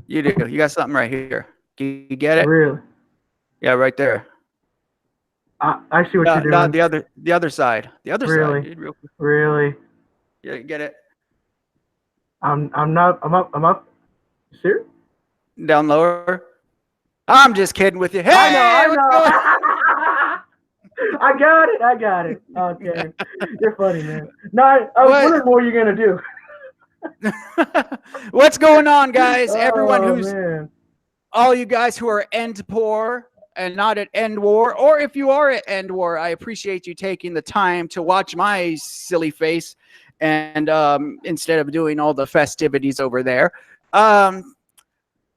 You do. You got something right here. You get it? Really? Yeah, right there. I see what No, you're no, doing. the other side. The other side, Really? dude. Real quick. Really? Yeah, you get it? I'm not. I'm up. Serious? Down lower. I'm just kidding with you. I know. Hey, I what's going? know. I got it. I got it. Okay. You're funny, man. No, I was What? wondering what you're gonna do. What's going on, guys? Everyone Oh who's man. all you guys who are EndWar and not at EndWar, or if you are at EndWar, I appreciate you taking the time to watch my silly face and instead of doing all the festivities over there.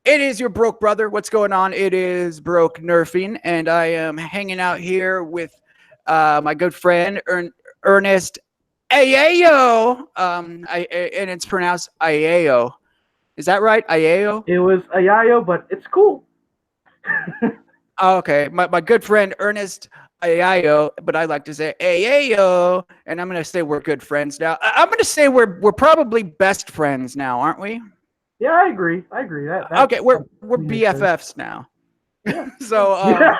It is your broke brother. What's going on? It is Broke Nerfing, and I am hanging out here with my good friend Ernest Ayayo. And it's pronounced Ayayo. Is that right? Ayayo? It was Ayayo, but it's cool. Oh, okay. My good friend Ernest Ayayo, but I like to say Ayayo, and I'm gonna say we're good friends now. I'm gonna say we're probably best friends now, aren't we? Yeah, I agree. I agree. That Okay, we're BFFs now. Yeah.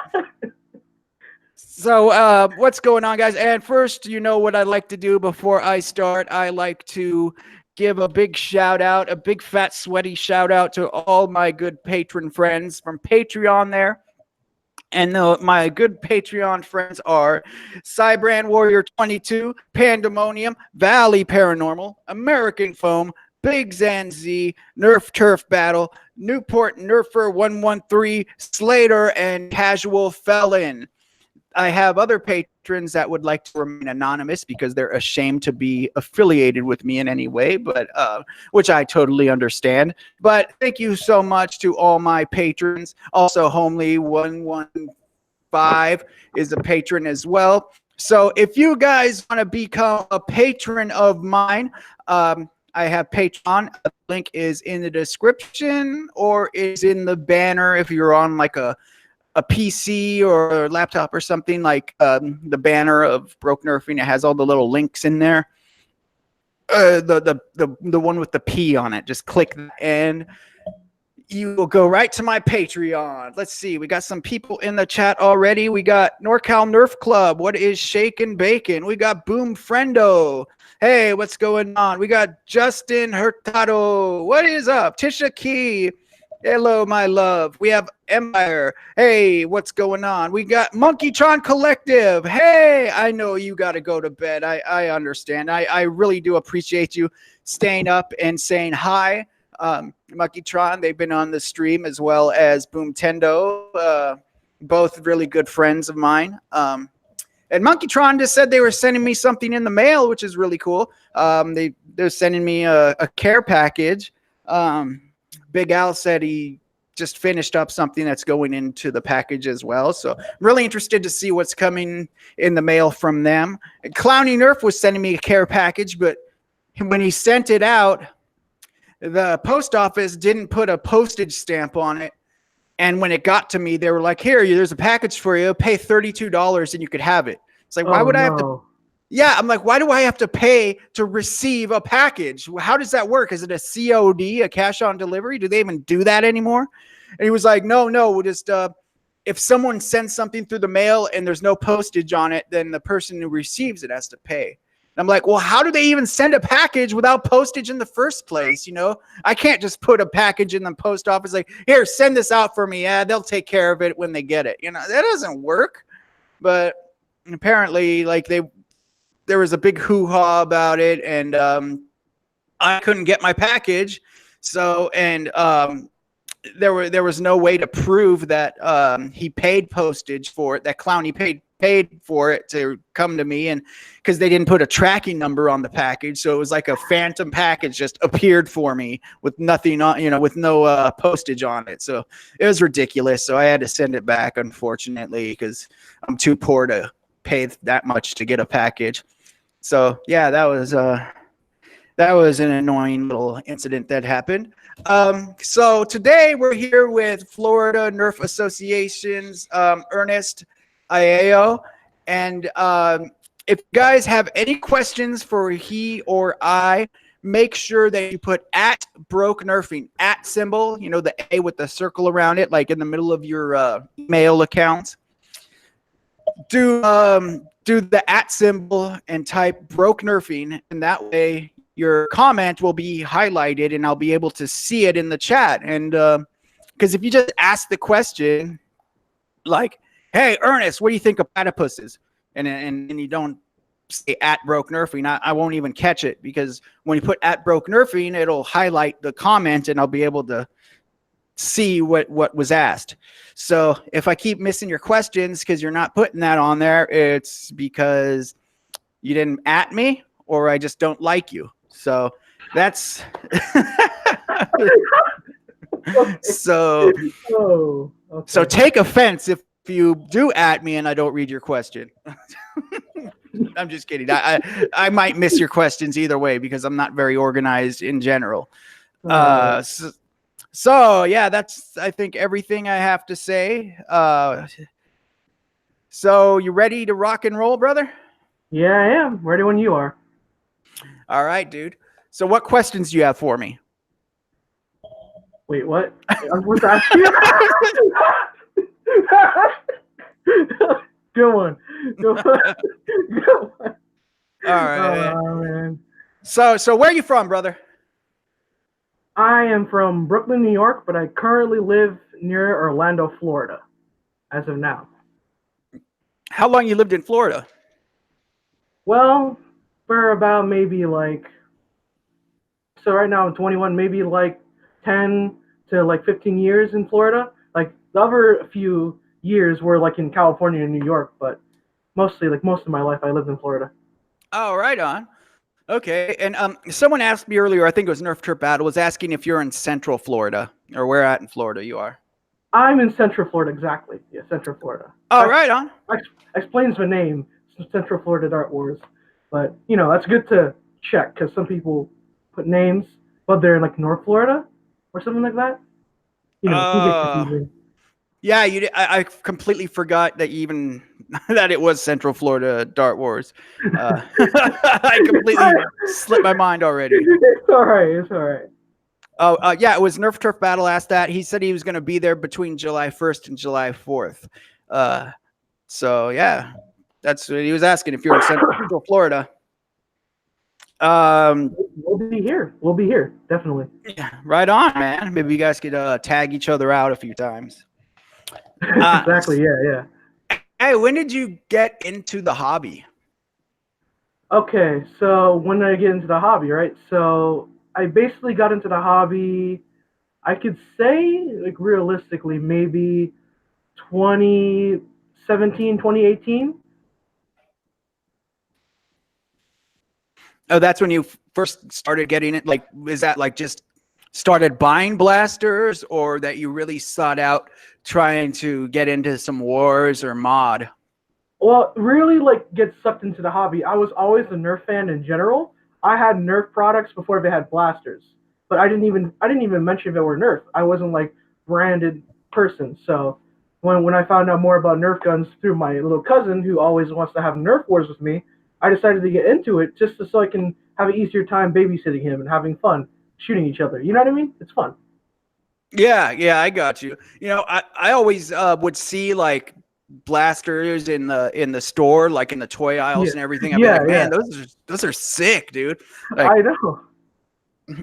So what's going on, guys? And first, you know what I like to do before I start? I like to give a big shout out, a big fat sweaty shout out to all my good patron friends from Patreon there. And my good Patreon friends are Cybrand Warrior 22, Pandamonium, Valley Paranormal, American Foam, BiggsNZ, NerfTurfBattle, Newport Nerfer113, Slaedur, and CasualFelon. I have other patrons that would like to remain anonymous because they're ashamed to be affiliated with me in any way, but which I totally understand. But thank you so much to all my patrons. Also, Homely115 is a patron as well. So if you guys want to become a patron of mine, I have Patron. The link is in the description or is in the banner if you're on like a PC or a laptop or something, like the banner of Broke Nerfing. It has all the little links in there. The one with the P on it. Just click and you will go right to my Patreon. Let's see. We got some people in the chat already. We got NorCal Nerf Club. What is Shakin' Bacon? We got Boom Friendo. Hey, what's going on? We got Justin Hurtado. What is up? Tisha Key. Hello, my love. We have Empire. Hey, what's going on? We got Monkeytron Collective. Hey, I know you got to go to bed. I understand. I really do appreciate you staying up and saying hi. Monkeytron, they've been on the stream, as well as Boom Tendo, both really good friends of mine. And Monkeytron just said they were sending me something in the mail, which is really cool. They're sending me a care package. Big Al said he just finished up something that's going into the package as well. So I'm really interested to see what's coming in the mail from them. And Clowny Nerf was sending me a care package, but when he sent it out, the post office didn't put a postage stamp on it. And when it got to me, they were like, here, there's a package for you. Pay $32 and you could have it. It's like, why would I have to? Yeah, I'm like, why do I have to pay to receive a package? How does that work? Is it a COD, a cash on delivery? Do they even do that anymore? And he was like, no, we'll just, if someone sends something through the mail and there's no postage on it, then the person who receives it has to pay. And I'm like, well, how do they even send a package without postage in the first place? You know, I can't just put a package in the post office like, here, send this out for me. Yeah, they'll take care of it when they get it. You know, that doesn't work. But apparently, like, there was a big hoo-ha about it, and I couldn't get my package. So, and there was no way to prove that he paid postage for it, that Clowny paid for it to come to me, and because they didn't put a tracking number on the package, so it was like a phantom package just appeared for me with nothing on, with no postage on it. So it was ridiculous. So I had to send it back, unfortunately, because I'm too poor to pay that much to get a package. So yeah, that was an annoying little incident that happened. So today we're here with Florida Nerf Association's Ernest Ayayo, and if you guys have any questions for he or I, make sure that you put @Broke Nerfing, at symbol, you know, the A with the circle around it, like in the middle of your email account. Do the at symbol and type broke nerfing, and that way your comment will be highlighted and I'll be able to see it in the chat. And because if you just ask the question like, hey Ernest, what do you think of platypuses, and you don't say at broke nerfing, I won't even catch it, because when you put at broke nerfing, it'll highlight the comment and I'll be able to see what was asked. So if I keep missing your questions because you're not putting that on there, it's because you didn't at me or I just don't like you. So that's so okay. So take offense if you do at me and I don't read your question. I'm just kidding. I might miss your questions either way because I'm not very organized in general. So yeah, that's, I think, everything I have to say. So you ready to rock and roll, brother? Yeah, I am. Ready when you are. All right, dude. So what questions do you have for me? Wait, what? What's asking? Good one. Good one. Good one. All right. Oh, man. So where are you from, brother? I am from Brooklyn, New York, but I currently live near Orlando, Florida, as of now. How long you lived in Florida? Well, for about maybe like, so right now I'm 21, maybe like 10 to like 15 years in Florida. Like the other few years were like in California and New York, but mostly, like most of my life, I lived in Florida. Oh, right on. Okay, and someone asked me earlier, I think it was NerfTurfBattle, was asking if you're in Central Florida, or where at in Florida you are. I'm in Central Florida, exactly. Yeah, Central Florida. Oh, right on. Explains the name, Central Florida Dart Wars. But, you know, that's good to check, because some people put names, but they're in, like, North Florida, or something like that. You know, it can get confusing. Yeah, I completely forgot that even that it was Central Florida Dart Wars. I completely slipped my mind already. It's all right. It's all right. Oh, yeah, it was NerfTurfBattle asked that. He said he was going to be there between July 1st and July 4th. So, yeah, that's what he was asking, if you're in Central Florida. We'll be here. We'll be here, definitely. Yeah, right on, man. Maybe you guys could tag each other out a few times. Exactly, yeah. Hey, when did you get into the hobby? Okay, so when did I get into the hobby, right? So I basically got into the hobby, I could say, like, realistically, maybe 2017, 2018. Oh, that's when you first started getting it? Like, is that like just started buying blasters, or that you really sought out trying to get into some wars or mod? Well, really, like, get sucked into the hobby. I was always a Nerf fan in general. I had Nerf products before they had blasters, but I didn't even mention if they were Nerf. I wasn't like branded person. So when I found out more about Nerf guns through my little cousin, who always wants to have Nerf wars with me, I decided to get into it just so I can have an easier time babysitting him and having fun shooting each other. You know what I mean? It's fun. Yeah, I got you. You know, I always would see like blasters in the store, like in the toy aisles and everything. I'd be like, man, those are sick, dude. Like, I know.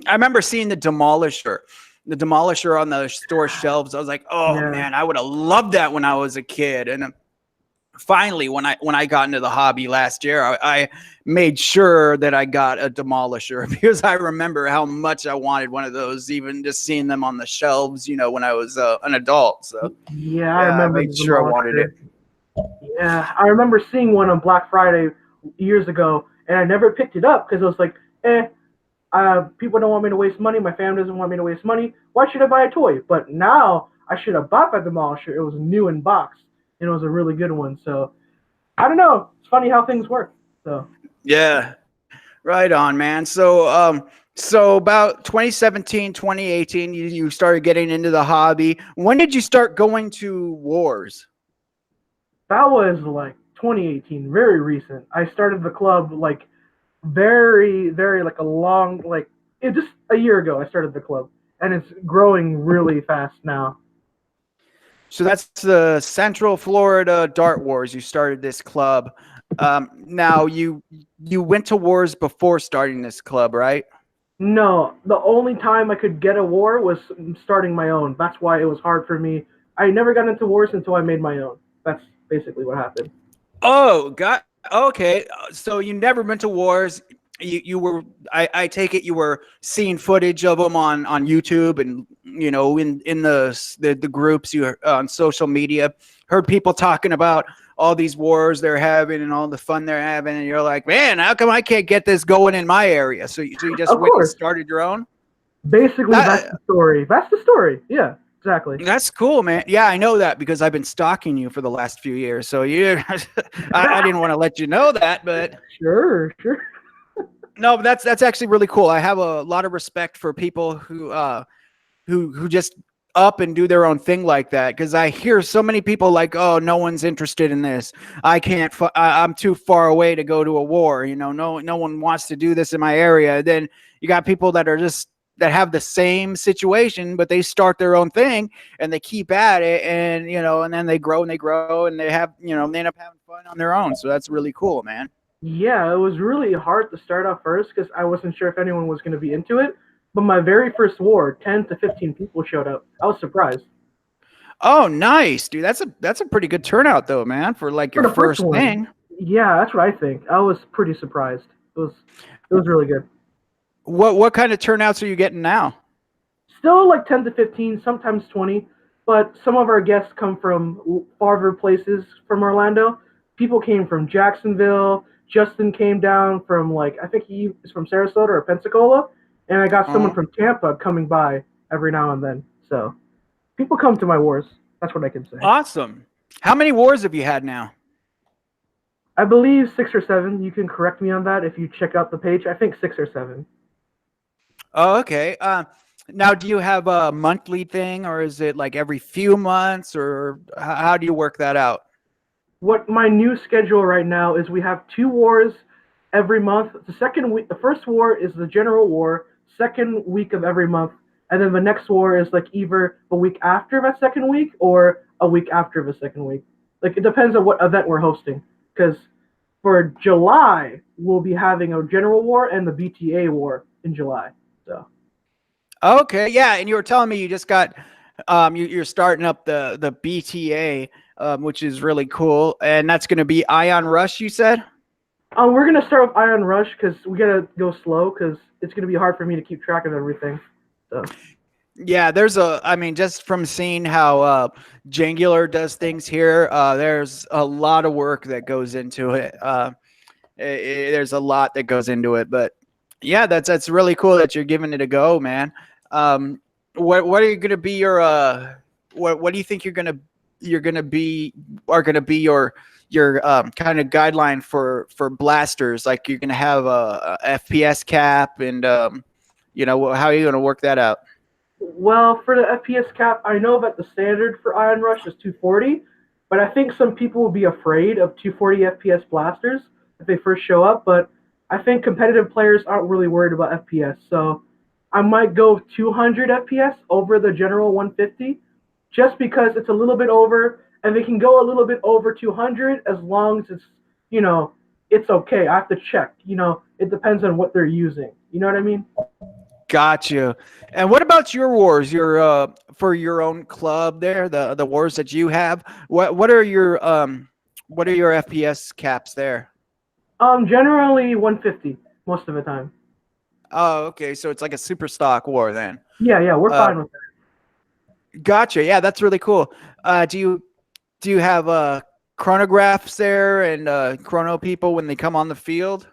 I remember seeing the Demolisher on the store shelves. I was like, oh man, I would have loved that when I was a kid. And finally, when I got into the hobby last year, I made sure that I got a Demolisher, because I remember how much I wanted one of those, even just seeing them on the shelves, you know, when I was an adult. So I remember. I made sure I wanted it. Yeah, I remember seeing one on Black Friday years ago, and I never picked it up because I was like, people don't want me to waste money. My family doesn't want me to waste money. Why should I buy a toy? But now I should have bought that Demolisher. It was new in box, and it was a really good one. So I don't know. It's funny how things work. So yeah, right on, man. So so about 2017, 2018, you started getting into the hobby. When did you start going to wars? that was like 2018, very recent. I started the club like very, very like a long, like just a year ago. I started the club, and it's growing really fast now. So that's the Central Florida Dart Wars. You started this club. Now you went to wars before starting this club, right? No, the only time I could get a war was starting my own. That's why it was hard for me. I never got into wars until I made my own. That's basically what happened. Oh, got okay. So you never went to wars. You were I take it you were seeing footage of them on YouTube and in the groups you on social media, heard people talking about all these wars they're having and all the fun they're having, and you're like, man, how come I can't get this going in my area? So you just Of went and course. started your own. Basically, that's the story. That's the story. Yeah, exactly. That's cool, man. Yeah, I know that because I've been stalking you for the last few years. So I didn't want to let you know that, but Sure. no, but that's actually really cool. I have a lot of respect for people who just up and do their own thing like that, because I hear so many people like, oh, no one's interested in this. I can't. I'm too far away to go to a war. No one wants to do this in my area. Then you got people that are just that have the same situation, but they start their own thing and they keep at it, and and then they grow and they have they end up having fun on their own. So that's really cool, man. Yeah, it was really hard to start off first because I wasn't sure if anyone was going to be into it. But my very first war, 10 to 15 people showed up. I was surprised. Oh, nice, dude. That's a pretty good turnout though, man, for like your first thing. Yeah, that's what I think. I was pretty surprised. It was really good. What kind of turnouts are you getting now? Still like 10 to 15, sometimes 20, but some of our guests come from farther places from Orlando. People came from Jacksonville. Justin came down from I think he is from Sarasota or Pensacola, and I got someone from Tampa coming by every now and then. So people come to my wars. That's what I can say. Awesome. How many wars have you had now? I believe 6 or 7. You can correct me on that if you check out the page. I think 6 or 7. Oh, okay. Now, do you have a monthly thing, or is it like every few months, or how do you work that out? What my new schedule right now is we have 2 wars every month. The first war is the general war, second week of every month, and then the next war is either a week after that second week or a week after the second week. It depends on what event we're hosting. Because for July, we'll be having a general war and the BTA war in July. So. Okay, yeah, and you were telling me you just got you're starting up the BTA. Which is really cool, and that's going to be Ion Rush, you said? We're going to start with Ion Rush because we got to go slow because it's going to be hard for me to keep track of everything. So. Yeah, just from seeing how Jangular does things here, there's a lot of work that goes into it. There's a lot that goes into it, but yeah, that's really cool that you're giving it a go, man. What are you going to be your what do you think are going to be your kind of guideline for blasters? Like, you're going to have a FPS cap, and how are you going to work that out? Well, for the FPS cap, I know that the standard for Ion Rush is 240, but I think some people will be afraid of 240 FPS blasters if they first show up, but I think competitive players aren't really worried about FPS, so I might go 200 FPS over the general 150, just because it's a little bit over, and they can go a little bit over 200 as long as it's, it's okay. I have to check. It depends on what they're using. You know what I mean? Got you. And what about your wars? Your for your own club there, the wars that you have. What are your FPS caps there? Generally 150 most of the time. Oh, okay. So it's like a super stock war then. Yeah, we're fine with that. Gotcha. Yeah, that's really cool. Do you have chronographs there and chrono people when they come on the field?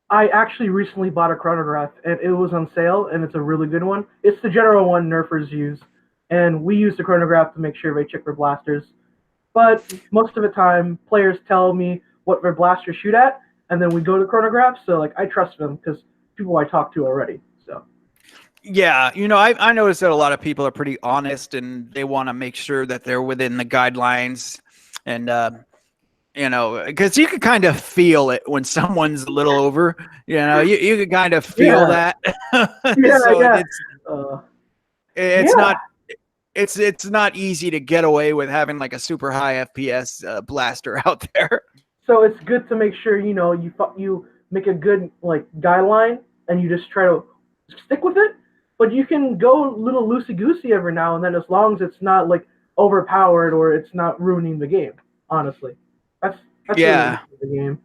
I actually recently bought a chronograph, and it was on sale, and it's a really good one. It's the general one Nerfers use, and we use the chronograph to make sure they check their blasters. But most of the time, players tell me what their blasters shoot at, and then we go to chronograph. So I trust them because people I talk to already. So. Yeah, I noticed that a lot of people are pretty honest, and they want to make sure that they're within the guidelines, and because you can kind of feel it when someone's a little over. You can kind of feel that. Yeah, so yeah. It's not. It's not easy to get away with having like a super high FPS blaster out there. So it's good to make sure you make a good like guideline and you just try to stick with it. But you can go a little loosey goosey every now and then, as long as it's not like overpowered or it's not ruining the game. Honestly, that's yeah. really the game.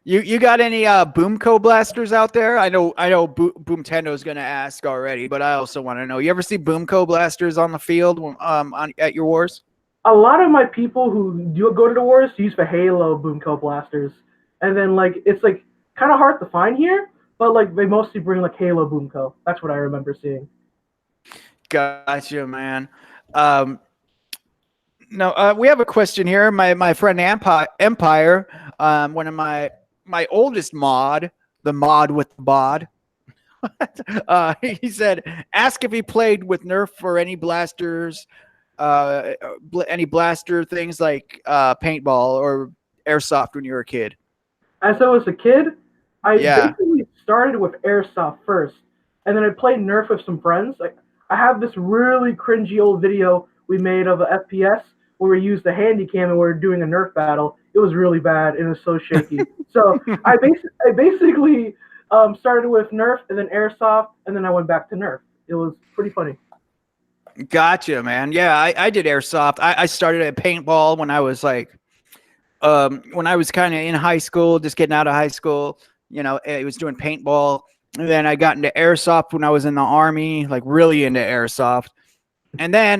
You got any Boomco blasters out there? I know Boomtendo's gonna ask already, but I also want to know. You ever see Boomco blasters on the field at your wars? A lot of my people who do go to the wars use the Halo Boomco blasters, and then like it's like kind of hard to find here, but like they mostly bring like Halo Boomco. That's what I remember seeing. Gotcha, man. No, we have a question here. My friend Empire, one of my oldest mod, the mod with the bod. He said, ask if he played with Nerf or any blasters, any blaster things like paintball or airsoft when you were a kid. As I was a kid, I basically started with airsoft first, and then I played Nerf with some friends. Like I have this really cringy old video we made of a FPS where we used the handy cam and we were doing a Nerf battle. It was really bad and it was so shaky. So I basically started with Nerf and then airsoft, and then I went back to Nerf. It was pretty funny. Gotcha, man. Yeah, I did airsoft. I started at paintball when I was like, when I was kind of in high school, just getting out of high school. You know, I was doing paintball. And then I got into airsoft when I was in the Army, like really into airsoft. And then,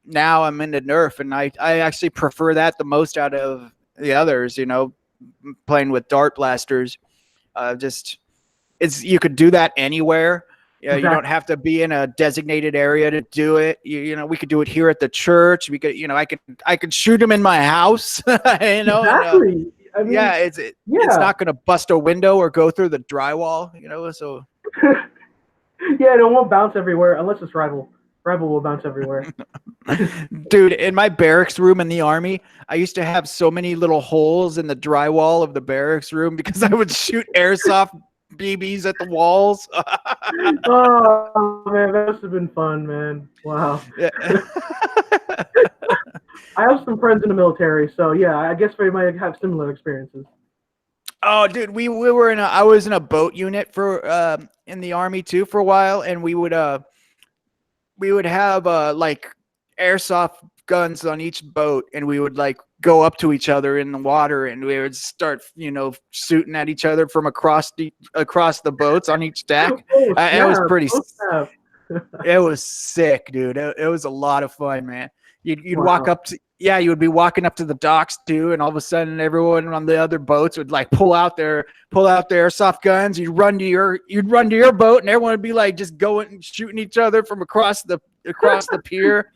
now I'm into Nerf, and I actually prefer that the most out of the others, you know, playing with dart blasters. You could do that anywhere. Yeah, exactly. You don't have to be in a designated area to do it. You know, we could do it here at the church. We could, you know, I could shoot them in my house. You know, exactly. I mean, it's not going to bust a window or go through the drywall. You know, so yeah, it won't bounce everywhere unless it's rival. Rival will bounce everywhere. Dude, in my barracks room in the Army, I used to have so many little holes in the drywall of the barracks room because I would shoot airsoft BBs at the walls. Oh man, that must have been fun, man. Wow. Yeah. I have some friends in the military, so yeah, I guess we might have similar experiences. Oh, dude, I was in a boat unit for in the Army too for a while, and we would have like airsoft guns on each boat, and we would like go up to each other in the water, and we would start, you know, shooting at each other from across the boats on each deck. It was pretty. It was sick, dude. It was a lot of fun, man. You'd walk up to, you would be walking up to the docks too, and all of a sudden everyone on the other boats would like pull out their airsoft guns. You'd run to your boat, and everyone would be like just going and shooting each other from across the pier.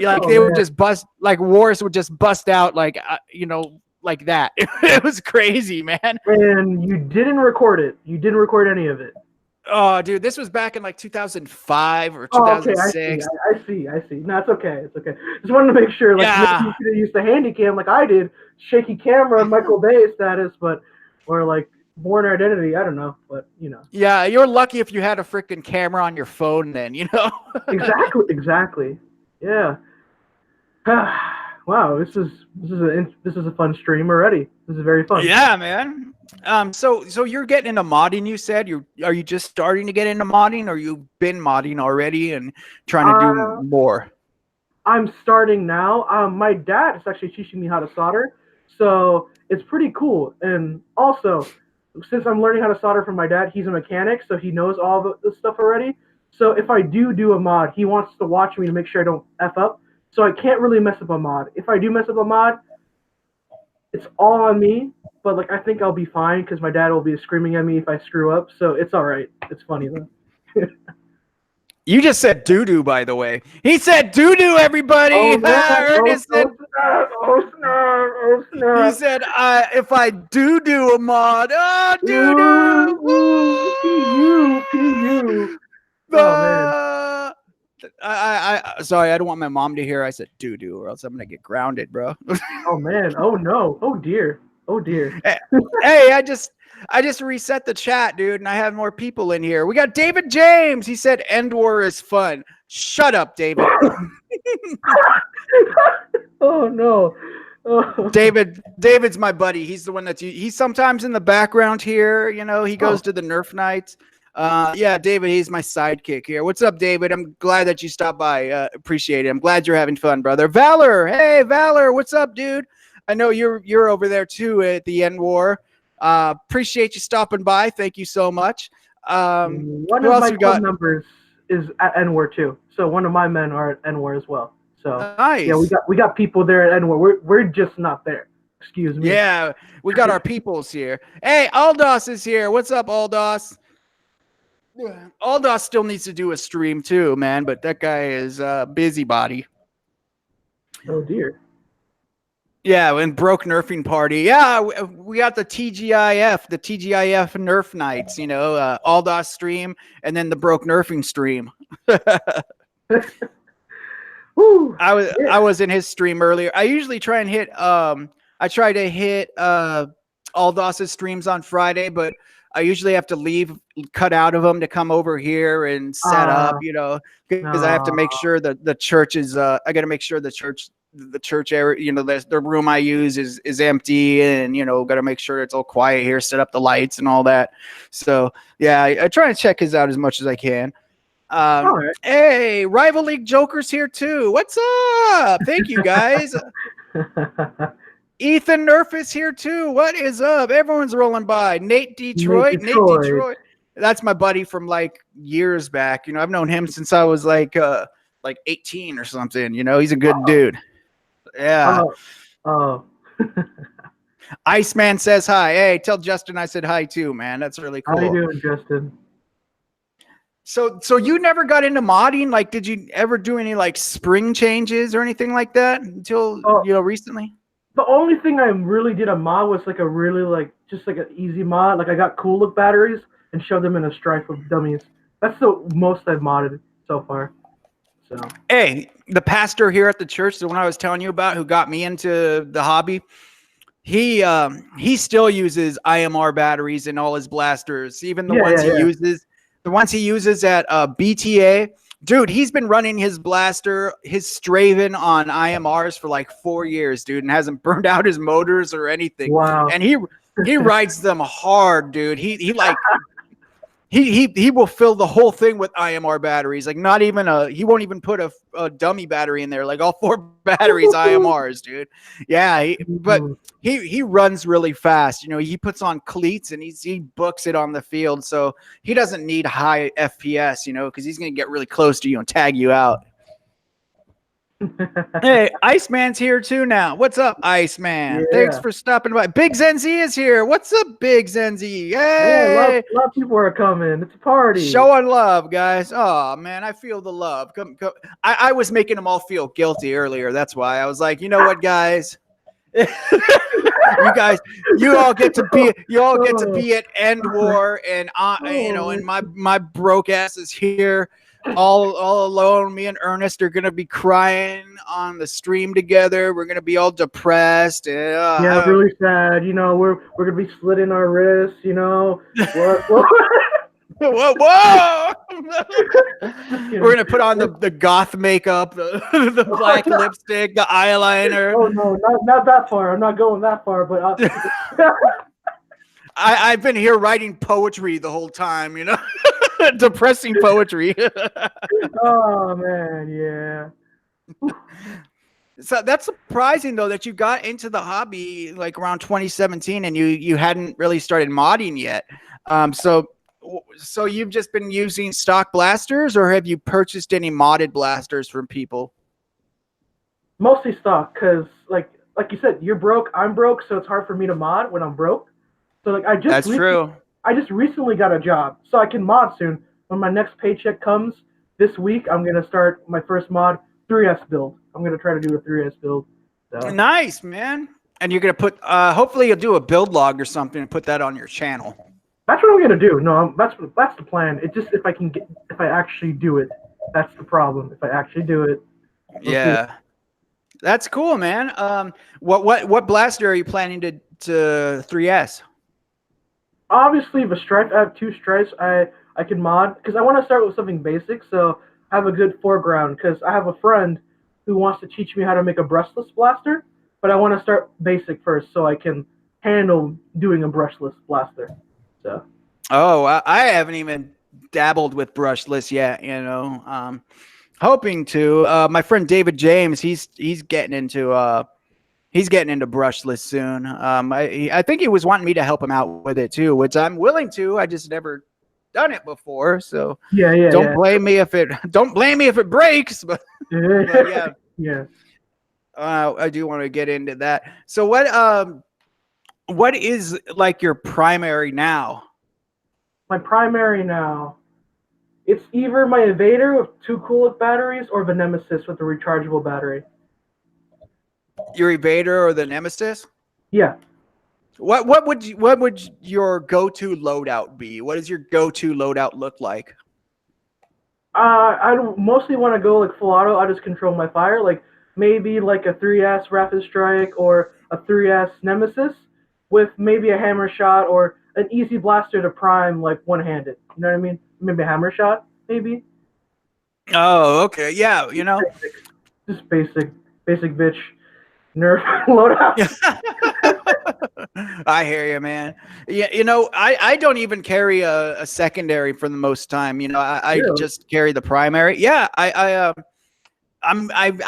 Like they would just bust, like wars would just bust out, like you know, like that. It was crazy, man. And you didn't record it. You didn't record any of it. Oh, dude, this was back in like 2005 or 2006. Oh, okay, I see. No, it's okay. It's okay. Just wanted to make sure. Like, maybe you could have used the handy cam like I did, shaky camera, Michael Bay status, or like Born Identity. I don't know, but you know. Yeah, you're lucky if you had a freaking camera on your phone then, you know. Exactly. Yeah. Wow, this is a fun stream already. This is very fun. Yeah, man. So you're getting into modding, you said. Are you just starting to get into modding, or you've been modding already and trying to do more? I'm starting now. My dad is actually teaching me how to solder, so it's pretty cool. And also, since I'm learning how to solder from my dad, he's a mechanic, so he knows all the stuff already. So if I do a mod, he wants to watch me to make sure I don't F up. So I can't really mess up a mod. If I do mess up a mod, it's all on me. But like I think I'll be fine because my dad will be screaming at me if I screw up. So it's all right. It's funny though. You just said doo-doo, by the way. He said doo-doo, everybody. Ernest said, oh, snap. He said, if I do a mod, doo-doo. You. Oh, man. Sorry, I don't want my mom to hear I said doo-doo, or else I'm gonna get grounded, bro. Oh man. Oh no. Oh dear. Oh dear. Hey, I just reset the chat, dude, and I have more people in here. We got David James. He said EndWar is fun. Shut up, David. Oh no. Oh. David's my buddy. He's the one he's sometimes in the background here. You know, he goes to the Nerf nights. Yeah, David, he's my sidekick here. What's up, David? I'm glad that you stopped by. Appreciate it. I'm glad you're having fun, brother. Valor, hey, Valor, what's up, dude? I know you're over there too at the EndWar. Appreciate you stopping by. Thank you so much. One of my club members is at EndWar too. So one of my men are at EndWar as well. So nice. Yeah, we got people there at EndWar. We're just not there. Excuse me. Yeah, we got our peoples here. Hey, Aldos is here. What's up, Aldos? Aldos still needs to do a stream too, man, but that guy is busybody. Oh dear. Yeah, and broke nerfing party. Yeah, we got the TGIF Nerf nights. You know, Aldos stream and then the broke nerfing stream. Woo, I was in his stream earlier. I usually try and hit. I try to hit Aldos's streams on Friday, but I usually have to cut out of them to come over here and set up. You know, because I have to make sure that the church is. I got to make sure the church area, you know, the room I use is empty, and you know, got to make sure it's all quiet here, set up the lights and all that. So yeah, I try and check his out as much as I can. Right. Hey, Rival League Joker's here too. What's up? Thank you, guys. Ethan Nerf is here too. What is up? Everyone's rolling by. Nate Detroit. That's my buddy from like years back. You know, I've known him since I was like 18 or something. You know, he's a good dude. Yeah. Oh. Iceman says hi. Hey, tell Justin I said hi too, man. That's really cool. How you doing, Justin? So you never got into modding? Like, did you ever do any like spring changes or anything like that until you know, recently? The only thing I really did a mod was like a really just like an easy mod. Like I got cool look batteries and shoved them in a strife of dummies. That's the most I've modded so far. So hey, the pastor here at the church, the one I was telling you about, who got me into the hobby, he still uses IMR batteries in all his blasters, even the ones he uses. The ones he uses at BTA, dude, he's been running his blaster, his Straven on IMRs for like 4 years, dude, and hasn't burned out his motors or anything. Wow. And he rides them hard, dude. He will fill the whole thing with IMR batteries. Like not even he won't even put a dummy battery in there. Like all 4 batteries IMRs, dude. Yeah, but he runs really fast. You know, he puts on cleats and he books it on the field. So he doesn't need high FPS, you know, because he's gonna get really close to you and tag you out. Hey, Iceman's here too now. What's up, Iceman? Yeah. Thanks for stopping by. BiggsNZ is here. What's up, BiggsNZ? Hey, yeah, a lot of people are coming. It's a party. Showing love, guys. Oh man, I feel the love. Come. I was making them all feel guilty earlier. That's why I was like, you know what, guys? You all get to be at EndWar, and you know, and my broke ass is here. All alone. Me and Ernest are gonna be crying on the stream together. We're gonna be all depressed. Yeah, really sad. You know, we're gonna be slitting our wrists. You know, whoa. We're gonna put on the goth makeup, the black lipstick, the eyeliner. Oh no, not that far. I'm not going that far, but I've been here writing poetry the whole time. You know. Depressing poetry. Oh man, yeah. So that's surprising though that you got into the hobby like around 2017 and you hadn't really started modding yet. So you've just been using stock blasters, or have you purchased any modded blasters from people? Mostly stock, because like you said, you're broke, I'm broke, so it's hard for me to mod when I'm broke. So like That's true. I just recently got a job, so I can mod soon. When my next paycheck comes this week, I'm going to start my first mod, 3S build. I'm going to try to do a 3S build. So. Nice, man. And you're going to put, hopefully you'll do a build log or something and put that on your channel. That's what I'm going to do. No, that's the plan. It's just if I actually do it, that's the problem. If I actually do it. Yeah. That's cool, man. What blaster are you planning to 3S? Obviously, the stripe. I have 2 stripes. I can mod because I want to start with something basic, so I have a good foreground. Because I have a friend who wants to teach me how to make a brushless blaster, but I want to start basic first so I can handle doing a brushless blaster. So. Oh, I haven't even dabbled with brushless yet. Hoping to. My friend David James, he's getting into brushless soon. I think he was wanting me to help him out with it too, which I'm willing to. I just never done it before, so don't blame me if it breaks. But yeah, yeah. I do want to get into that. So what is like your primary now? My primary now, it's either my Evader with 2 coolant batteries or the Nemesis with a rechargeable battery. Your Evader or the Nemesis? Yeah. What would your go-to loadout be? What does your go-to loadout look like? I mostly want to go like full auto. I just control my fire, like maybe like a 3S Rapid Strike or a 3S Nemesis with maybe a hammer shot or an easy blaster to prime like one-handed. You know what I mean? Maybe a hammer shot, maybe. Oh, okay. Yeah, Just basic bitch Nerf loadout. I hear you, man. Yeah, I don't even carry a secondary for the most time. I Really? just carry the primary. Yeah, I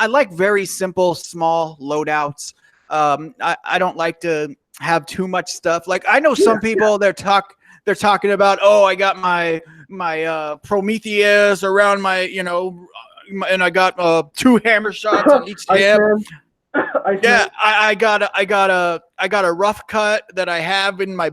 like very simple, small loadouts. I don't like to have too much stuff. Like I know some people they're talking about, oh, I got my Prometheus around my, and I got 2 hammer shots on each hip. I got a rough cut that I have in my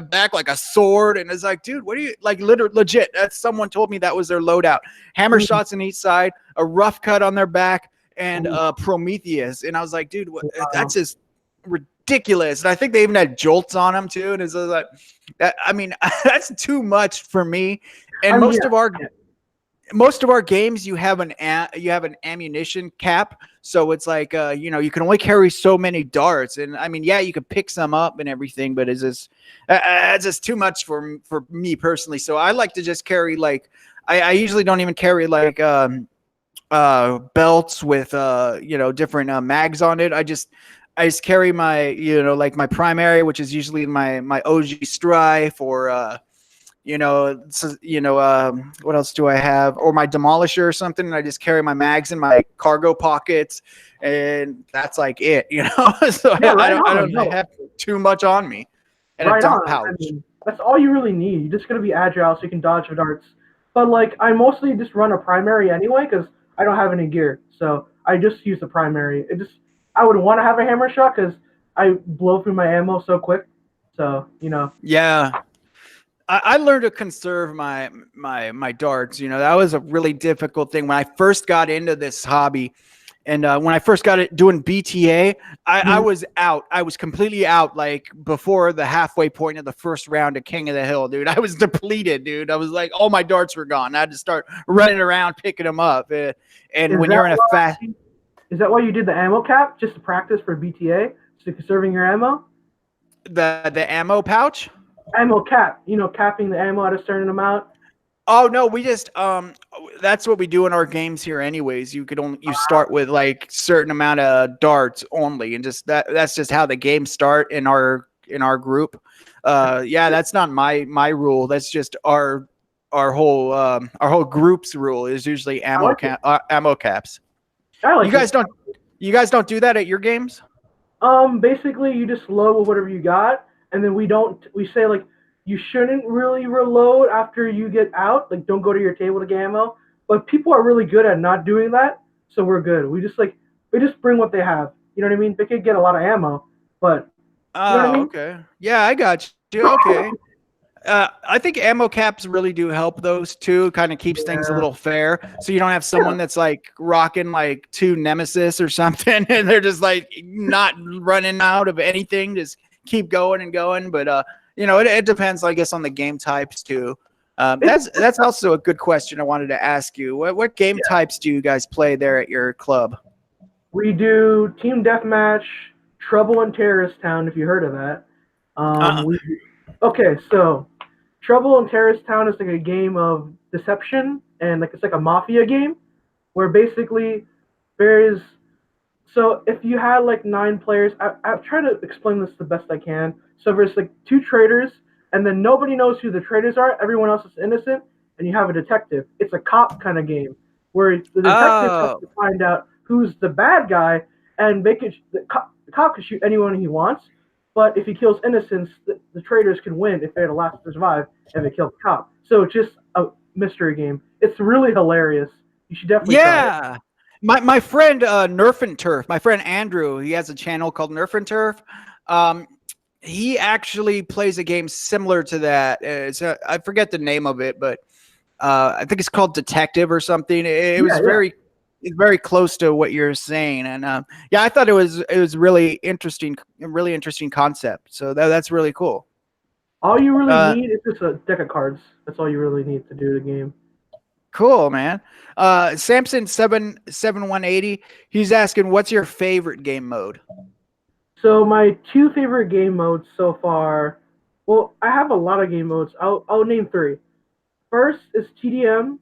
back, like a sword, and it's like, dude, what do you like? Legit. That's someone told me that was their loadout. Hammer shots on each side, a rough cut on their back, and Prometheus. And I was like, dude, that's just ridiculous. And I think they even had jolts on them too. And it's like, I mean, that's too much for me. And most of our games, you have an ammunition cap, so it's like you can only carry so many darts, and I mean, yeah, you can pick some up and everything, but it's just too much for me personally. So I like to just carry like I usually don't even carry like belts with different mags on it. I just carry my like my primary, which is usually my OG Strife or what else do I have? Or my Demolisher or something, and I just carry my mags in my cargo pockets, and that's like it, So I don't have too much on me, and a dump pouch. I mean, that's all you really need. You're just gonna be agile, so you can dodge the darts. But like, I mostly just run a primary anyway, because I don't have any gear, so I just use the primary. I would want to have a hammer shot because I blow through my ammo so quick. So Yeah. I learned to conserve my darts. That was a really difficult thing when I first got into this hobby. And when I first got it doing BTA, I was out. I was completely out, like before the halfway point of the first round of King of the Hill, dude. I was depleted, dude. I was like, all my darts were gone. I had to start running around picking them up. And when you're in a fast... Is that why you did the ammo cap? Just to practice for BTA? So conserving your ammo? The ammo pouch? Ammo cap, capping the ammo at a certain amount. Oh no, we just that's what we do in our games here anyways. You start with like certain amount of darts only, and just that's just how the games start in our group. That's not my rule. That's just our whole group's rule is usually ammo caps. You guys don't do that at your games? Basically you just load with whatever you got. And then we say like you shouldn't really reload after you get out. Like don't go to your table to get ammo. But people are really good at not doing that, so we're good. We just bring what they have. You know what I mean? They could get a lot of ammo, but you know what I mean? Okay. Yeah, I got you. Okay. I think ammo caps really do help those too. Kind of keeps things a little fair, so you don't have someone that's like rocking like 2 Nemesis or something, and they're just like not running out of anything. Just keep going and going, but it depends, I guess, on the game types too. That's also a good question I wanted to ask you. What game types do you guys play there at your club? We do team deathmatch, Trouble in Terrorist Town, if you heard of that. Uh, Okay, so Trouble in Terrorist Town is like a game of deception, and like it's like a mafia game where basically there is. So if you had like 9 players, I've tried to explain this the best I can. So there's like 2 traitors, and then nobody knows who the traitors are. Everyone else is innocent, and you have a detective. It's a cop kind of game where the detective has oh, to find out who's the bad guy, and the cop can shoot anyone he wants. But if he kills innocents, the traitors can win if they're the last to survive and they kill the cop. So it's just a mystery game. It's really hilarious. You should definitely try it. yeah. My friend Nerf and Turf, my friend Andrew, he has a channel called Nerf and Turf. Um, he actually plays a game similar to that. I forget the name of it, but I think it's called Detective or something. It was Yeah. it's very close to what you're saying, and yeah, I thought it was really interesting, a really interesting concept. So that's really cool. All you really Uh, need is just a deck of cards. That's all you really need to do the game. cool, man. Samson 7180, he's asking, what's your favorite game mode? So my 2 favorite game modes so far. Well, I have a lot of game modes. I'll name 3. First is TDM.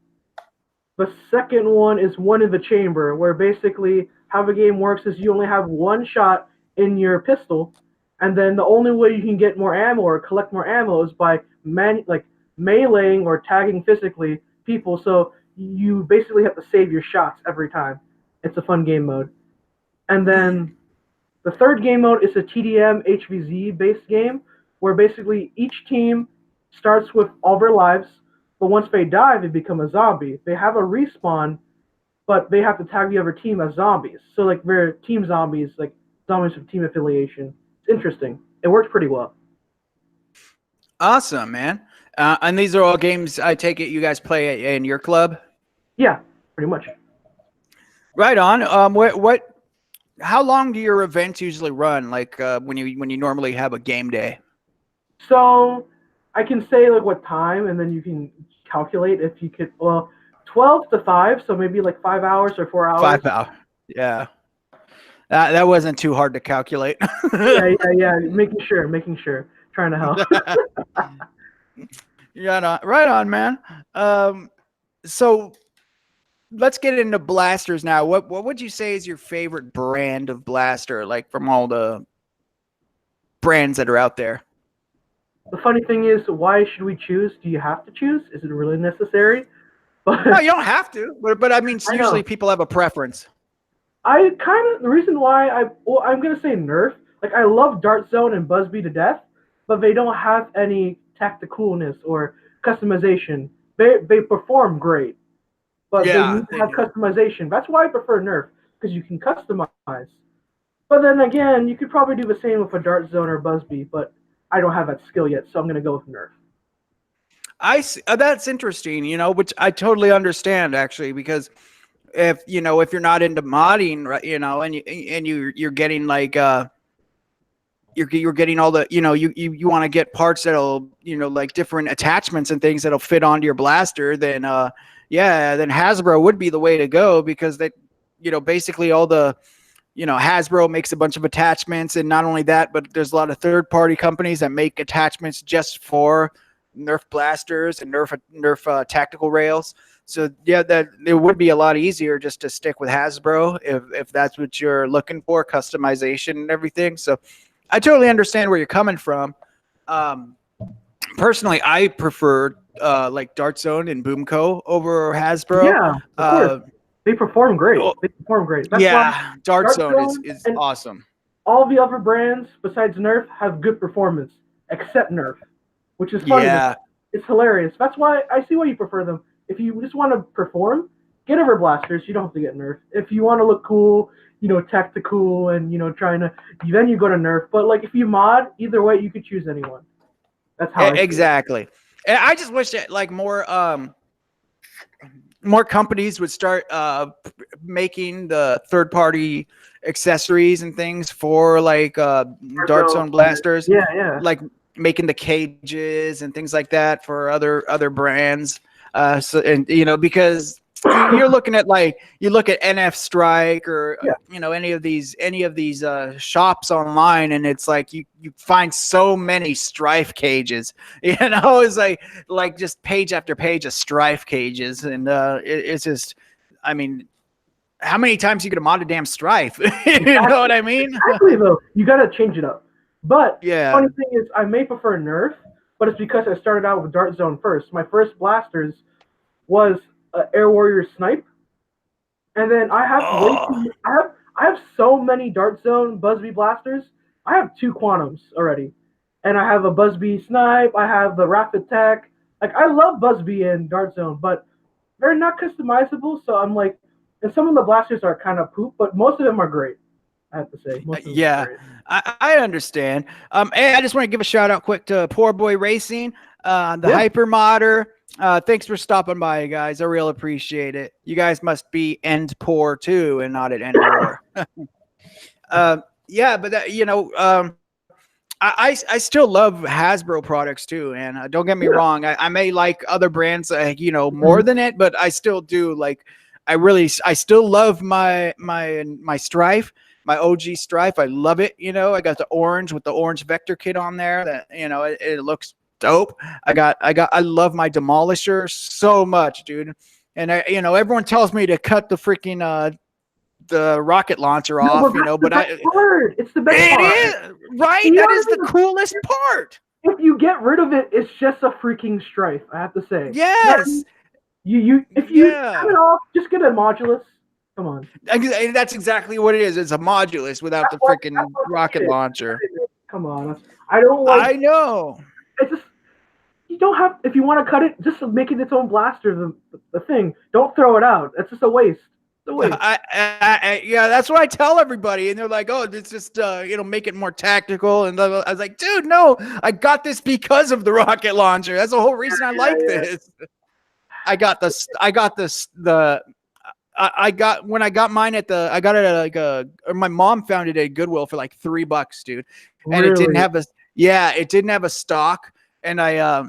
The second one is One in the Chamber, where basically how the game works is you only have one shot in your pistol, and then the only way you can get more ammo or collect more ammo is by meleeing or tagging physically people. So you basically have to save your shots every time. It's a fun game mode. And then the third game mode is a TDM HVZ based game where basically each team starts with all their lives, but once they die, they become a zombie. They have a respawn, but they have to tag the other team as zombies. So like they're team zombies, like zombies with team affiliation. It's interesting. It works pretty well. Awesome, man. And these are all games, I take it, you guys play in your club? Yeah, pretty much. Right on. How long do your events usually run? Like when you normally have a game day? So I can say like what time, and then you can calculate if you could. Well, 12 to 5, so maybe like 5 hours or 4 hours. 5 hours. Yeah. That wasn't too hard to calculate. Yeah. Making sure, trying to help. Right on, man. So let's get into blasters now. What would you say is your favorite brand of blaster, like from all the brands that are out there? The funny thing is, why should we choose? Do you have to choose? Is it really necessary? But No, you don't have to. But I mean, I usually know. people have a preference. The reason why I'm gonna say Nerf. Like I love Dart Zone and Buzzbee to death, but they don't have any tacticalness or customization. They perform great, but they Yeah, need to they have do. customization. That's why I prefer Nerf, because you can customize. But then again, you could probably do the same with a Dart Zone or Buzzbee, but I don't have that skill yet, so I'm gonna go with Nerf. I see, that's interesting, which I totally understand actually, because if you're not into modding, right, and you're getting like you're getting all the you want to get parts that'll like different attachments and things that'll fit onto your blaster, then then Hasbro would be the way to go, because they basically all the Hasbro makes a bunch of attachments, and not only that, but there's a lot of third-party companies that make attachments just for Nerf blasters and Nerf tactical rails. So yeah, that it would be a lot easier just to stick with Hasbro if that's what you're looking for, customization and everything. So I totally understand where you're coming from. Um, Personally, I prefer like Dart Zone and Boomco over Hasbro. Yeah, of course. They perform great. Oh, They perform great. That's why yeah, Dart Dart Zone Zone is and awesome. all the other brands besides Nerf have good performance, except Nerf, which is funny. Yeah. It's hilarious. That's why I see why you prefer them. If you just want to perform, get over blasters. You don't have to get Nerf. If you want to look cool, tactical, and trying to, then you go to Nerf. But like if you mod, either way, you could choose anyone. That's how I see it. Exactly. And I just wish that like more companies would start making the third party accessories and things for like Dart Zone blasters. Yeah. Like making the cages and things like that for other brands. So, and because you're looking at like you look at NF Strike or Yeah. any of these shops online, and it's like you find so many strife cages. It's like just page after page of strife cages, and it's just, I mean, how many times you could mod a damn strife? You know what I mean? Exactly, though. You got to change it up. But Yeah. funny thing is, I may prefer Nerf, but it's because I started out with Dart Zone first. My first blasters was Air Warrior Snipe, and then I have I have so many Dart Zone Buzzbee blasters. I have 2 Quantums already, and I have a Buzzbee Snipe. I have the Rapid Tech. Like, I love Buzzbee and Dart Zone, but they're not customizable. So I'm like, and some of the blasters are kind of poop, but most of them are great. I have to say, most of them yeah, are great. I understand. Hey, I just want to give a shout out quick to Poor Boy Racing, the Hyper Modder. Thanks for stopping by, guys. I really appreciate it. You guys must be EndPoor too, and not at EndWar. Yeah, but that, I still love Hasbro products too, and don't get me wrong. I may like other brands, more than it, but I still do like. I still love my Strife, my OG Strife. I love it. I got the orange with the orange vector kit on there. That it looks dope. I love my Demolisher so much, dude. And everyone tells me to cut the freaking the rocket launcher off, but it's the best part. It is, right? That is the coolest part. If you get rid of it, it's just a freaking Strife, I have to say. Yes. If you cut it off, just get a modulus. Come on. That's exactly what it is. It's a modulus without the freaking rocket launcher. Come on. I don't like. I know. It's just, you don't have. If you want to cut it, just make it its own blaster. The thing. Don't throw it out. It's just a waste. It's a waste. Yeah, that's what I tell everybody, and they're like, "Oh, it's just make it more tactical." And I was like, "Dude, no, I got this because of the rocket launcher. That's the whole reason I like this." When I got mine I got it at my mom found it at Goodwill for like $3, dude. And really? It didn't have a stock. And I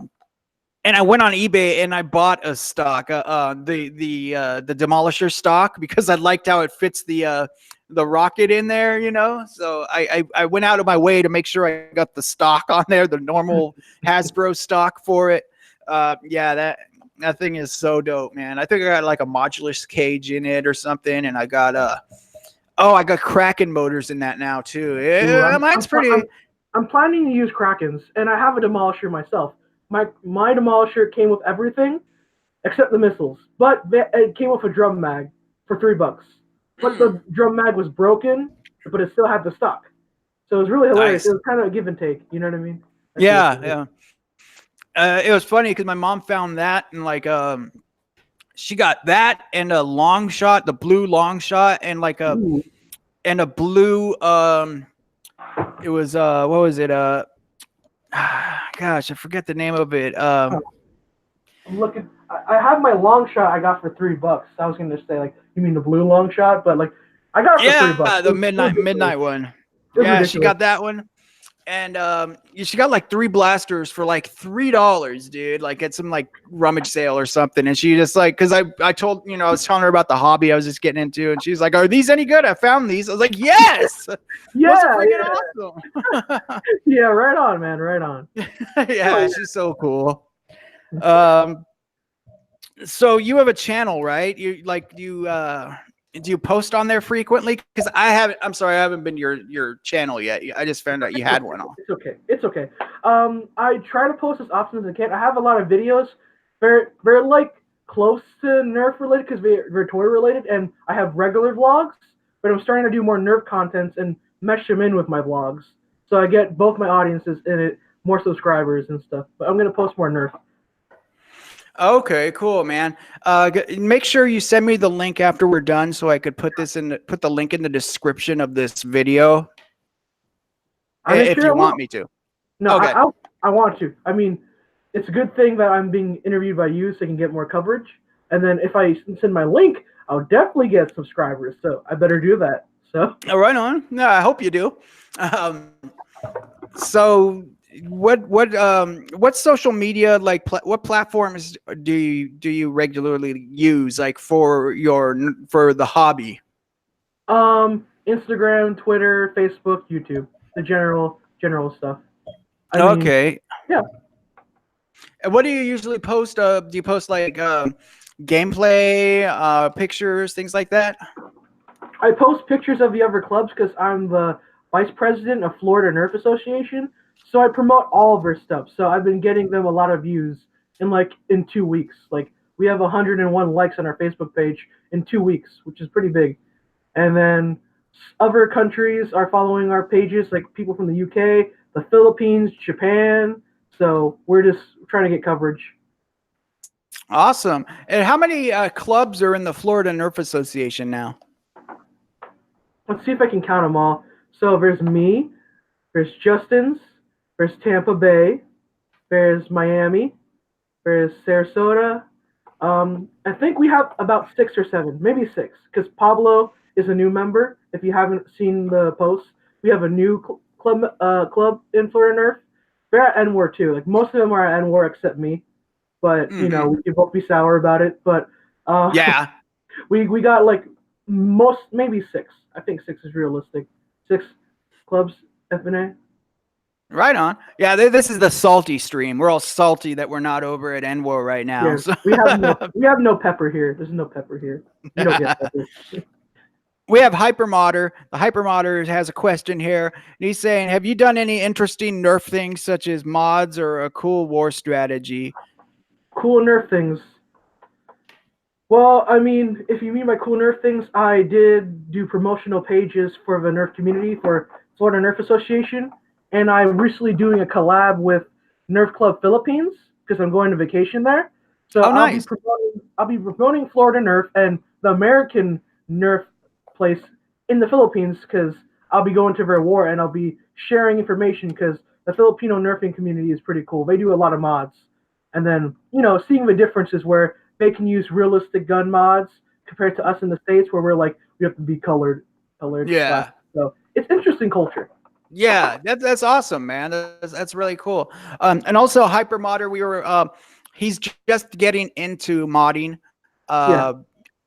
went on eBay and I bought a stock, the Demolisher stock, because I liked how it fits the rocket in there, So I went out of my way to make sure I got the stock on there, the normal Hasbro stock for it. That thing is so dope, man. I think I got like a modulus cage in it or something, and I got I got Kraken motors in that now too. Yeah, mine's pretty. I'm planning to use Krakens, and I have a Demolisher myself. My Demolisher came with everything except the missiles, but it came with a drum mag for $3. But the drum mag was broken, but it still had the stock, so it was really hilarious. Nice. It was kind of a give and take. You know what I mean? Yeah. It was funny because my mom found that, and like she got that and a long shot, the blue long shot, and like a blue it was what was it? Gosh, I forget the name of it. I'm looking. I have my long shot I got for $3. I was gonna say, like, you mean the blue long shot, but like I got it for $3. Yeah, the midnight one. Yeah, ridiculous. She got that one. And she got like 3 blasters for like $3, dude. Like at some like rummage sale or something. And she just like, because I told I was telling her about the hobby I was just getting into, and she's like, "Are these any good? I found these." I was like, "Yes, awesome." Yeah, right on, man, right on. Yeah, she's so cool. So you have a channel, right? Do you post on there frequently? Because I haven't been to your channel yet. I just found out you had one on. It's okay. I try to post as often as I can. I have a lot of videos. They're like close to Nerf related because they're toy related, and I have regular vlogs. But I'm starting to do more Nerf contents and mesh them in with my vlogs, so I get both my audiences in it, more subscribers and stuff. But I'm gonna post more Nerf. Okay, cool, man. Make sure you send me the link after we're done so I could put the link in the description of this video. If you want me to. No, okay. I want to. I mean, it's a good thing that I'm being interviewed by you so I can get more coverage. And then if I send my link, I'll definitely get subscribers. So I better do that. So right on. No, I hope you do. So what social media like what platforms do you regularly use like for the hobby? Instagram, Twitter, Facebook, YouTube, the general stuff. I mean, Okay. yeah. And what do you usually post? Do you post like gameplay, pictures, things like that? I post pictures of the other clubs because I'm the vice president of Florida Nerf Association. So I promote all of their stuff. So I've been getting them a lot of views in 2 weeks. Like we have 101 likes on our Facebook page in 2 weeks, which is pretty big. And then other countries are following our pages, like people from the UK, the Philippines, Japan. So we're just trying to get coverage. Awesome. And how many clubs are in the Florida Nerf Association now? Let's see if I can count them all. So there's me, there's Justin's, there's Tampa Bay, there's Miami, there's Sarasota. I think we have about 6 or 7, maybe 6, because Pablo is a new member. If you haven't seen the post, we have a new club in Florida Nerf. They're at EndWar too. Like most of them are at EndWar except me, but you know we can both be sour about it. But yeah, we got like maybe 6. I think 6 is realistic. 6 clubs FNA. Right on. Yeah, this is the salty stream. We're all salty that we're not over at EndWar right now. Yeah, so. we have no pepper here. There's no pepper here. You don't get pepper. We have Hypermodder. The Hypermodder has a question here. And he's saying, have you done any interesting Nerf things such as mods or a cool war strategy? Cool Nerf things. Well, I mean, if you mean by cool Nerf things, I did do promotional pages for the Nerf community for Florida Nerf Association. And I'm recently doing a collab with Nerf Club Philippines because I'm going to vacation there. So nice. I'll be promoting Florida Nerf and the American Nerf place in the Philippines because I'll be going to their war and I'll be sharing information because the Filipino nerfing community is pretty cool. They do a lot of mods. And then, seeing the differences where they can use realistic gun mods compared to us in the States where we have to be colored. Yeah. So it's interesting culture. Yeah, that's awesome, man. That's really cool. And also Hypermodder, he's just getting into modding.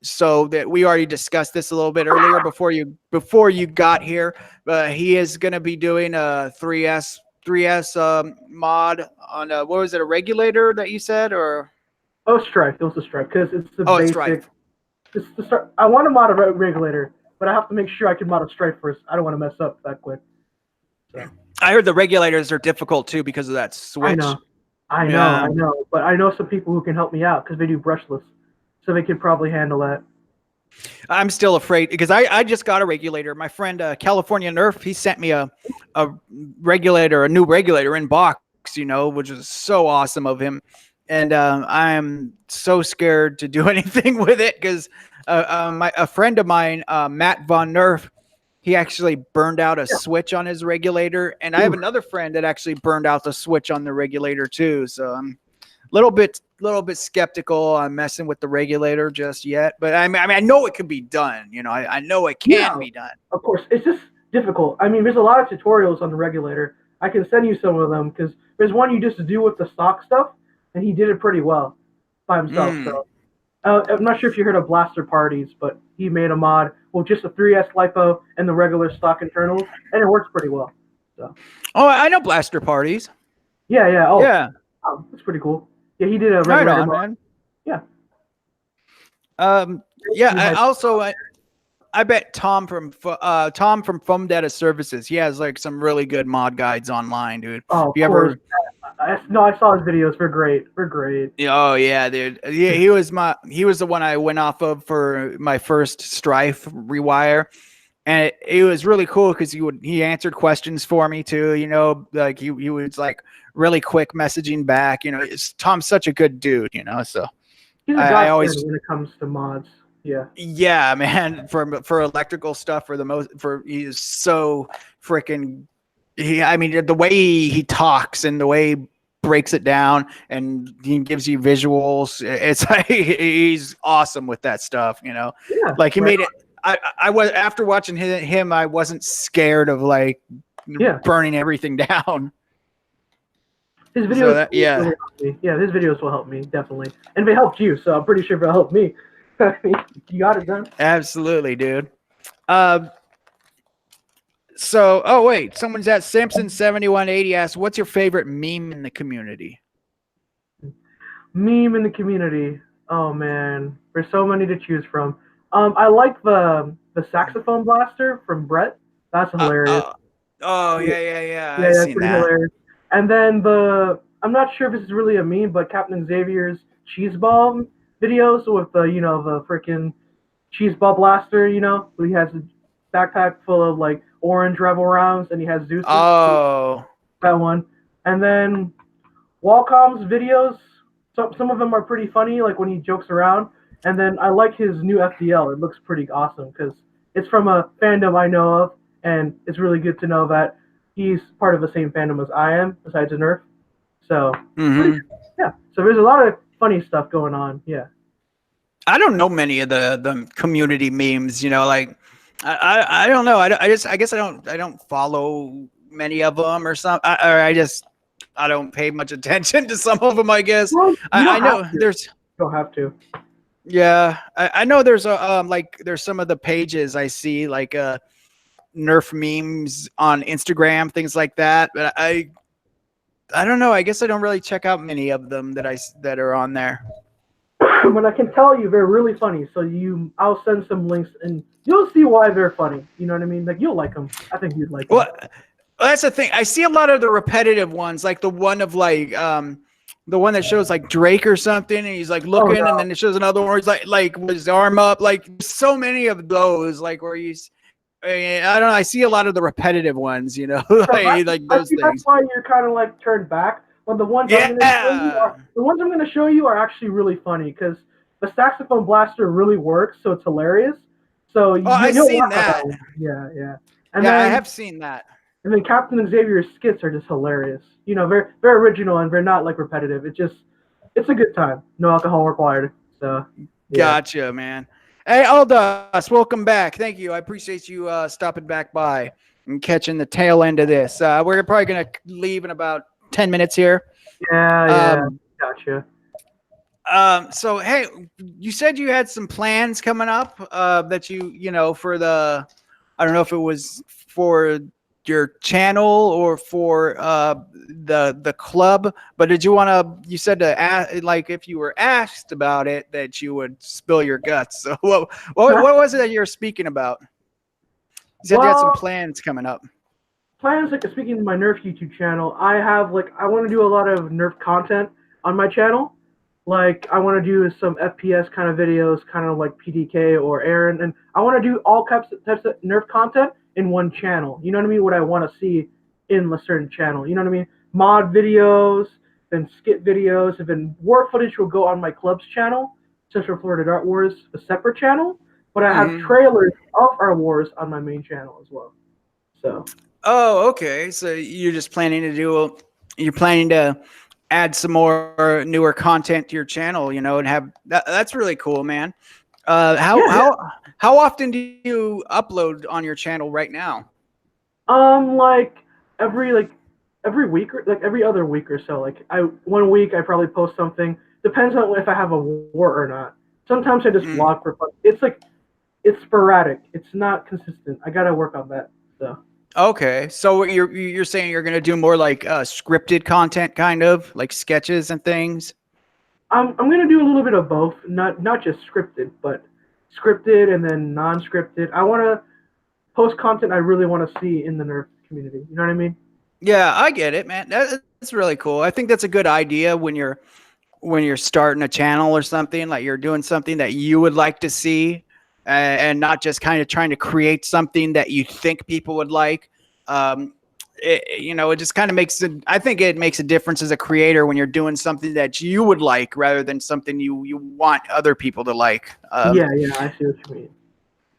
So that we already discussed this a little bit earlier before you got here. He is going to be doing a 3S mod on what was it, a regulator that you said, or? Oh, Strife. It was a Strife because it's the basic. Strife. It's the start. I want to mod a regulator, but I have to make sure I can mod a Strife first. I don't want to mess up that quick. So. I heard the regulators are difficult too because of that switch. I know. But I know some people who can help me out because they do brushless. So they could probably handle that. I'm still afraid because I just got a regulator. My friend California Nerf, he sent me a new regulator in box, which is so awesome of him. And I am so scared to do anything with it because a friend of mine, Matt Von Nerf, he actually burned out a switch on his regulator. And I have another friend that actually burned out the switch on the regulator too. So I'm little bit skeptical on messing with the regulator just yet, but I mean I know it can be done. I know it can be done. Of course, it's just difficult. I mean, there's a lot of tutorials on the regulator. I can send you some of them because there's one you just do with the stock stuff, and he did it pretty well by himself. So I'm not sure if you heard of Blaster Parties, but he made a mod with just a 3S LiPo and the regular stock internals, and it works pretty well. So. Oh, I know Blaster Parties. Yeah. Oh, yeah. Oh, that's pretty cool. Yeah, he did a regular mod. Yeah. I bet Tom from Foam Data Services. He has like some really good mod guides online, dude. Oh, I saw his videos. They're great. Oh yeah, dude. Yeah, he was the one I went off of for my first Strife rewire, and it was really cool because he answered questions for me too. Like he was like really quick messaging back. Tom's such a good dude. So he's I always when it comes to mods. Yeah, man. For electrical stuff, he is so freaking. The way he talks and the way he breaks it down and he gives you visuals. It's like he's awesome with that stuff. Yeah. Like he made it. I was after watching him, I wasn't scared of burning everything down. His So videos that, really yeah, help me. Yeah, his videos will help me definitely, and they helped you, so I'm pretty sure they'll help me. I mean, you got it done. absolutely, dude. Uh, so, oh wait, someone's at Simpson7180 asks, "What's your favorite meme in the community?" Meme in the community. Oh man, there's so many to choose from. I like the saxophone blaster from Brett. That's Uh, hilarious. uh, oh Yeah, yeah, yeah, I've that's seen pretty that. hilarious. And then I'm not sure if this is really a meme, but Captain Xavier's cheese ball videos with the the freaking cheese ball blaster. Where he has a backpack full of like orange rebel rounds, and he has Zeus's. Oh, That one. And then Wacom's videos. Some of them are pretty funny, like when he jokes around. And then I like his new FDL. It looks pretty awesome because it's from a fandom I know of, and it's really good to know that he's part of the same fandom as I am, besides the Nerf. So, pretty, yeah. So there's a lot of funny stuff going on. Yeah. I don't know many of the community memes. Like I don't know. I guess I don't follow many of them or something. I don't pay much attention to some of them. I guess Well, you I don't know have to. there's. You don't have to. Yeah, I know there's a like there's some of the pages I see like Nerf memes on Instagram, things like that. But I don't know. I guess I don't really check out many of them that are on there. But I can tell you they're really funny. So I'll send some links and you'll see why they're funny. You know what I mean? Like you'll like them. I think you'd like them. Well, that's the thing. I see a lot of the repetitive ones, like the one of like the one that shows like Drake or something, and he's like looking, no. and then it shows another one where he's like with his arm up. Like so many of those, like where he's. I don't know. I see a lot of the repetitive ones, like those I things. think that's why you're kind of like turned back. But the ones I'm going to show you are actually really funny because the saxophone blaster really works, so it's hilarious. So I've you'll seen laugh at that. one. Yeah. And then, I have seen that. And then Captain Xavier's skits are just hilarious. Very very original and they're not like repetitive. It's a good time. No alcohol required. So yeah. Gotcha, man. Hey, Aldous, welcome back. Thank you. I appreciate you stopping back by and catching the tail end of this. We're probably going to leave in about 10 minutes here. Yeah. Gotcha. So, hey, you said you had some plans coming up that for the, I don't know if it was for your channel or for the club, but did you want to, you said to ask, like if you were asked about it that you would spill your guts. So what was it that you were speaking about? You said you had some plans coming up. Plans, like speaking to my Nerf YouTube channel, I want to do a lot of Nerf content on my channel. Like I want to do some FPS kind of videos, kind of like PDK or Aaron, and I want to do all types of Nerf content in one channel. You know what I mean? What I want to see in a certain channel. You know what I mean? Mod videos, then skit videos, and then war footage will go on my club's channel, Central Florida Dart Wars, a separate channel. But I have trailers of our wars on my main channel as well. So. Oh, okay. So you're just planning to add some more newer content to your channel, and have that's really cool, man. How often do you upload on your channel right now? Like every week or like every other week or so. Like 1 week I probably post something. Depends on if I have a war or not. Sometimes I just vlog for fun. It's sporadic. It's not consistent. I gotta work on that. So. Okay, so you're saying you're gonna do more like scripted content, kind of like sketches and things. I'm gonna do a little bit of both, not just scripted, but scripted and then non-scripted. I want to post content I really want to see in the Nerf community. You know what I mean? Yeah, I get it, man. That's really cool. I think that's a good idea when you're starting a channel or something, like you're doing something that you would like to see, and not just kind of trying to create something that you think people would like. It just kind of makes it. I think it makes a difference as a creator when you're doing something that you would like rather than something you want other people to like. Yeah, I see what you mean.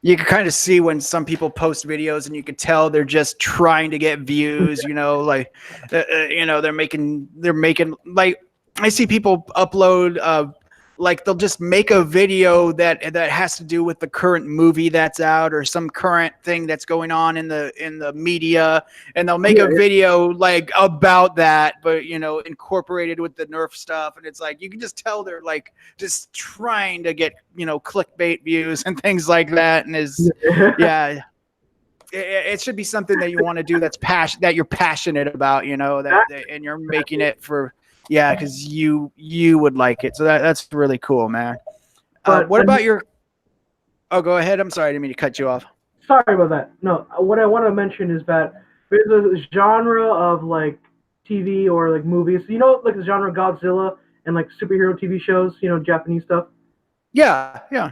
You can kind of see when some people post videos and you could tell they're just trying to get views, they're making like, I see people upload like they'll just make a video that has to do with the current movie that's out or some current thing that's going on in the media, and they'll make a video like about that, but you know, incorporated with the Nerf stuff. And it's like you can just tell they're like just trying to get, you know, clickbait views and things like that. And it should be something that you want to do that you're passionate about, you know, and you're making it for. Yeah, because you would like it. So that's really cool, man. What about your... Oh, go ahead. I'm sorry. I didn't mean to cut you off. Sorry about that. No, what I want to mention is that there's a genre of like TV or like movies. You know, like the genre Godzilla and like superhero TV shows, you know, Japanese stuff. Yeah, yeah.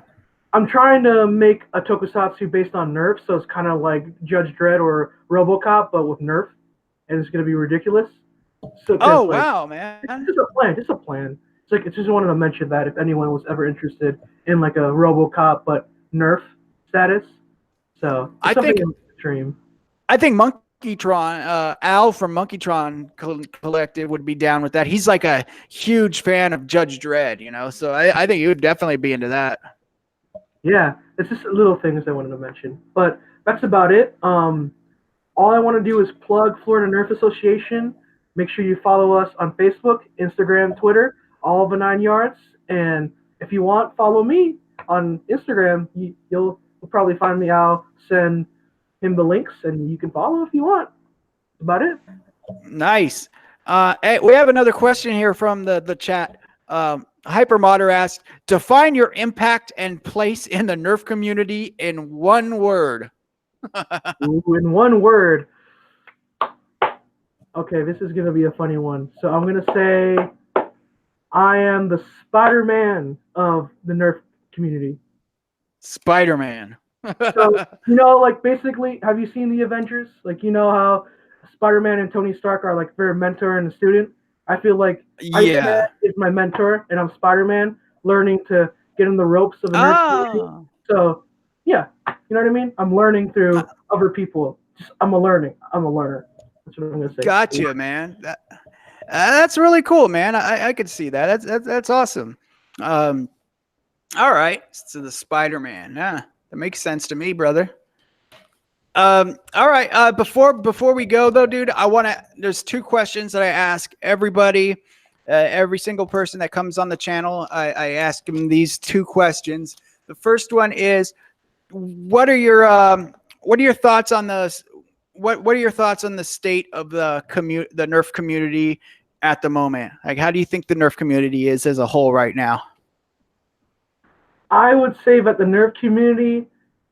I'm trying to make a tokusatsu based on Nerf, so it's kind of like Judge Dredd or RoboCop, but with Nerf, and it's going to be ridiculous. So, wow, man! It's a plan. It's like, I just wanted to mention that if anyone was ever interested in like a RoboCop but Nerf status. So I think Monkeytron, Al from Monkeytron Collective would be down with that. He's like a huge fan of Judge Dredd, you know. So I think he would definitely be into that. Yeah, it's just little things I wanted to mention, but that's about it. All I want to do is plug Florida Nerf Association. Make sure you follow us on Facebook, Instagram, Twitter, all of the 9 yards. And if you want, follow me on Instagram. You'll probably find me. I'll send him the links, and you can follow if you want. That's about it. Nice. Hey, we have another question here from the chat. Hypermodder asked, define your impact and place in the Nerf community in one word. Ooh, in one word. Okay, this is going to be a funny one. So I'm going to say I am the Spider-Man of the Nerf community. Spider-Man. So, you know, like basically, have you seen the Avengers? Like, you know how Spider-Man and Tony Stark are like very mentor and a student? I feel like Iron Man is my mentor, and I'm Spider-Man learning to get in the ropes of the Nerf community. So, yeah, you know what I mean? I'm learning through other people. I'm a learner. That's what I'm gonna say. Gotcha, man. That's really cool, man. I could see that. That's awesome. All right, so the Spider-Man. Yeah, that makes sense to me, brother. All right. Before we go though, dude, there's 2 questions that I ask everybody, every single person that comes on the channel. I ask them these 2 questions. The first one is, what are your thoughts on the what are your thoughts on the state of the Nerf community at the moment? Like, how do you think the Nerf community is as a whole right now? I would say that the Nerf community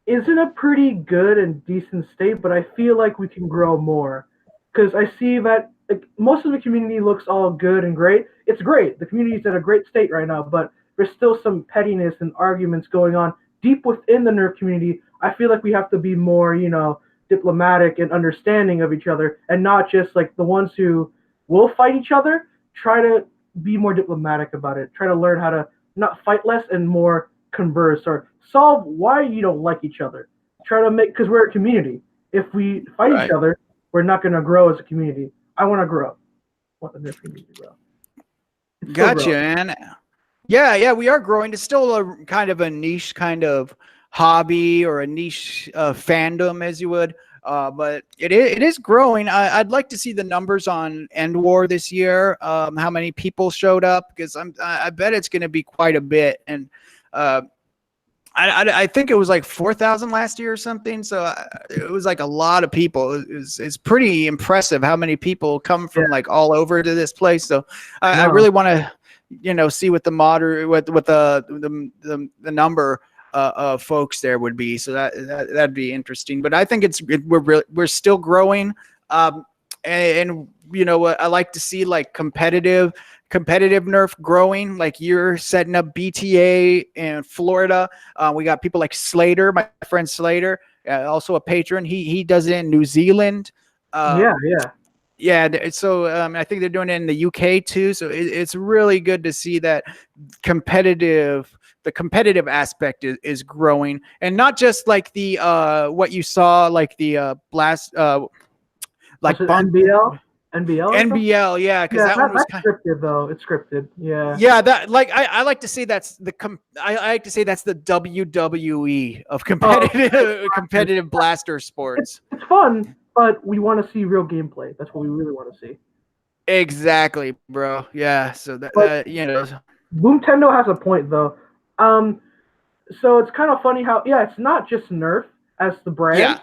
is in a pretty good and decent state, but I feel like we can grow more. Because I see that like, most of the community looks all good and great. It's great. The community is in a great state right now, but there's still some pettiness and arguments going on deep within the Nerf community. I feel like we have to be more, you know, diplomatic and understanding of each other, and not just like the ones who will fight each other. Try to be more diplomatic about it. Try to learn how to not fight less and more converse or solve why you don't like each other. Try to make, because we're a community. If we fight each other, we're not going to grow as a community. I want to grow. I want the Nerf community to grow. Gotcha, man. Yeah, we are growing. It's still a kind of a niche kind of hobby or a niche fandom, as you would. But it is growing. I'd like to see the numbers on EndWar this year. How many people showed up? Because I bet it's going to be quite a bit. And I think it was like 4,000 last year or something. So it was like a lot of people. It's pretty impressive how many people come from like all over to this place. So I really want to, you know, see what the the number of folks there would be. So that'd be interesting. But I think we're still growing. And you know what, I like to see like competitive Nerf growing. Like you're setting up BTA in Florida. We got people like Slaedur, my friend Slaedur, also a patron. He does it in New Zealand. Yeah. So I think they're doing it in the UK too. So it's really good to see that the competitive aspect is growing, and not just like the what you saw, like the blast, like NBL. NBL or something? NBL, yeah, because Yeah, that one was that's scripted though. It's scripted. Yeah. yeah, that like I like to say that's the I like to say that's the WWE of competitive blaster sports. It's fun, but we want to see real gameplay. That's what we really want to see. Exactly, bro. Yeah, so But you know, Boomtendo has a point though. So it's kind of funny how it's not just Nerf as the brand. yeah,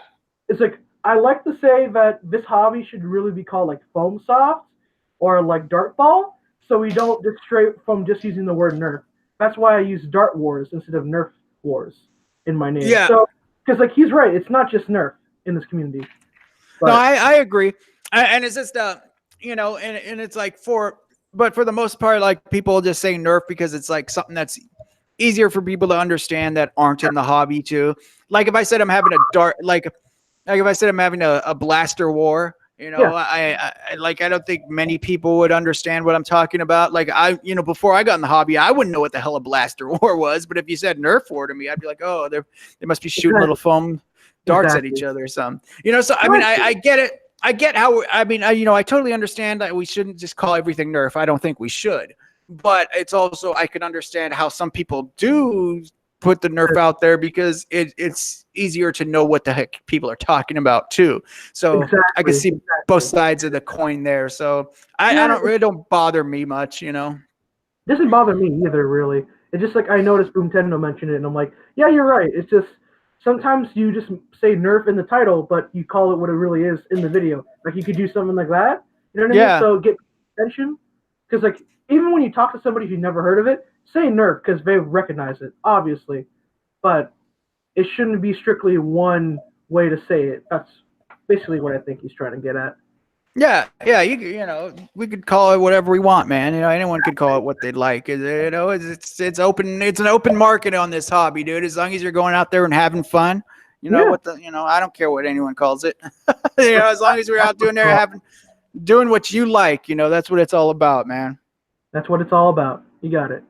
It's like I like to say that this hobby should really be called like foam soft or like dart ball, so we don't just stray from just using the word Nerf. That's why I use Dart Wars instead of Nerf Wars in my name. yeah. So because like he's right, it's not just Nerf in this community. But, no, I agree, and it's just you know, and it's like but for the most part, like people just say Nerf because it's like something that's easier for people to understand that aren't in the hobby too. Like if I said I'm having a dart, like if I said I'm having a blaster war, you know, I don't think many people would understand what I'm talking about. Like you know, before I got in the hobby, I wouldn't know what the hell a blaster war was. But if you said Nerf war to me, I'd be like, oh, they must be shooting little foam darts at each other or something. You know, so I mean, I get it. I get how, I mean, you know, I totally understand that we shouldn't just call everything Nerf. I don't think we should. But it's also, I can understand how some people do put the Nerf out there because it's easier to know what the heck people are talking about too. So I can see both sides of the coin there. So I don't bother me much, you know. It doesn't bother me either, really. It's just like I noticed Boomtendo mentioned it, and I'm like, yeah, you're right. It's just sometimes you just say Nerf in the title, but you call it what it really is in the video. Like you could do something like that. You know what I mean? So get attention. Because like even when you talk to somebody who's never heard of it, say Nerf because they recognize it, obviously. But it shouldn't be strictly one way to say it. That's basically what I think he's trying to get at. Yeah, you know, we could call it whatever we want, man. You know, anyone could call it what they'd like. You know, it's open. It's an open market on this hobby, dude. As long as you're going out there and having fun, you know I don't care what anyone calls it. You know, as long as we're out doing there doing what you like, you know, that's what it's all about, man. That's what it's all about. You got it.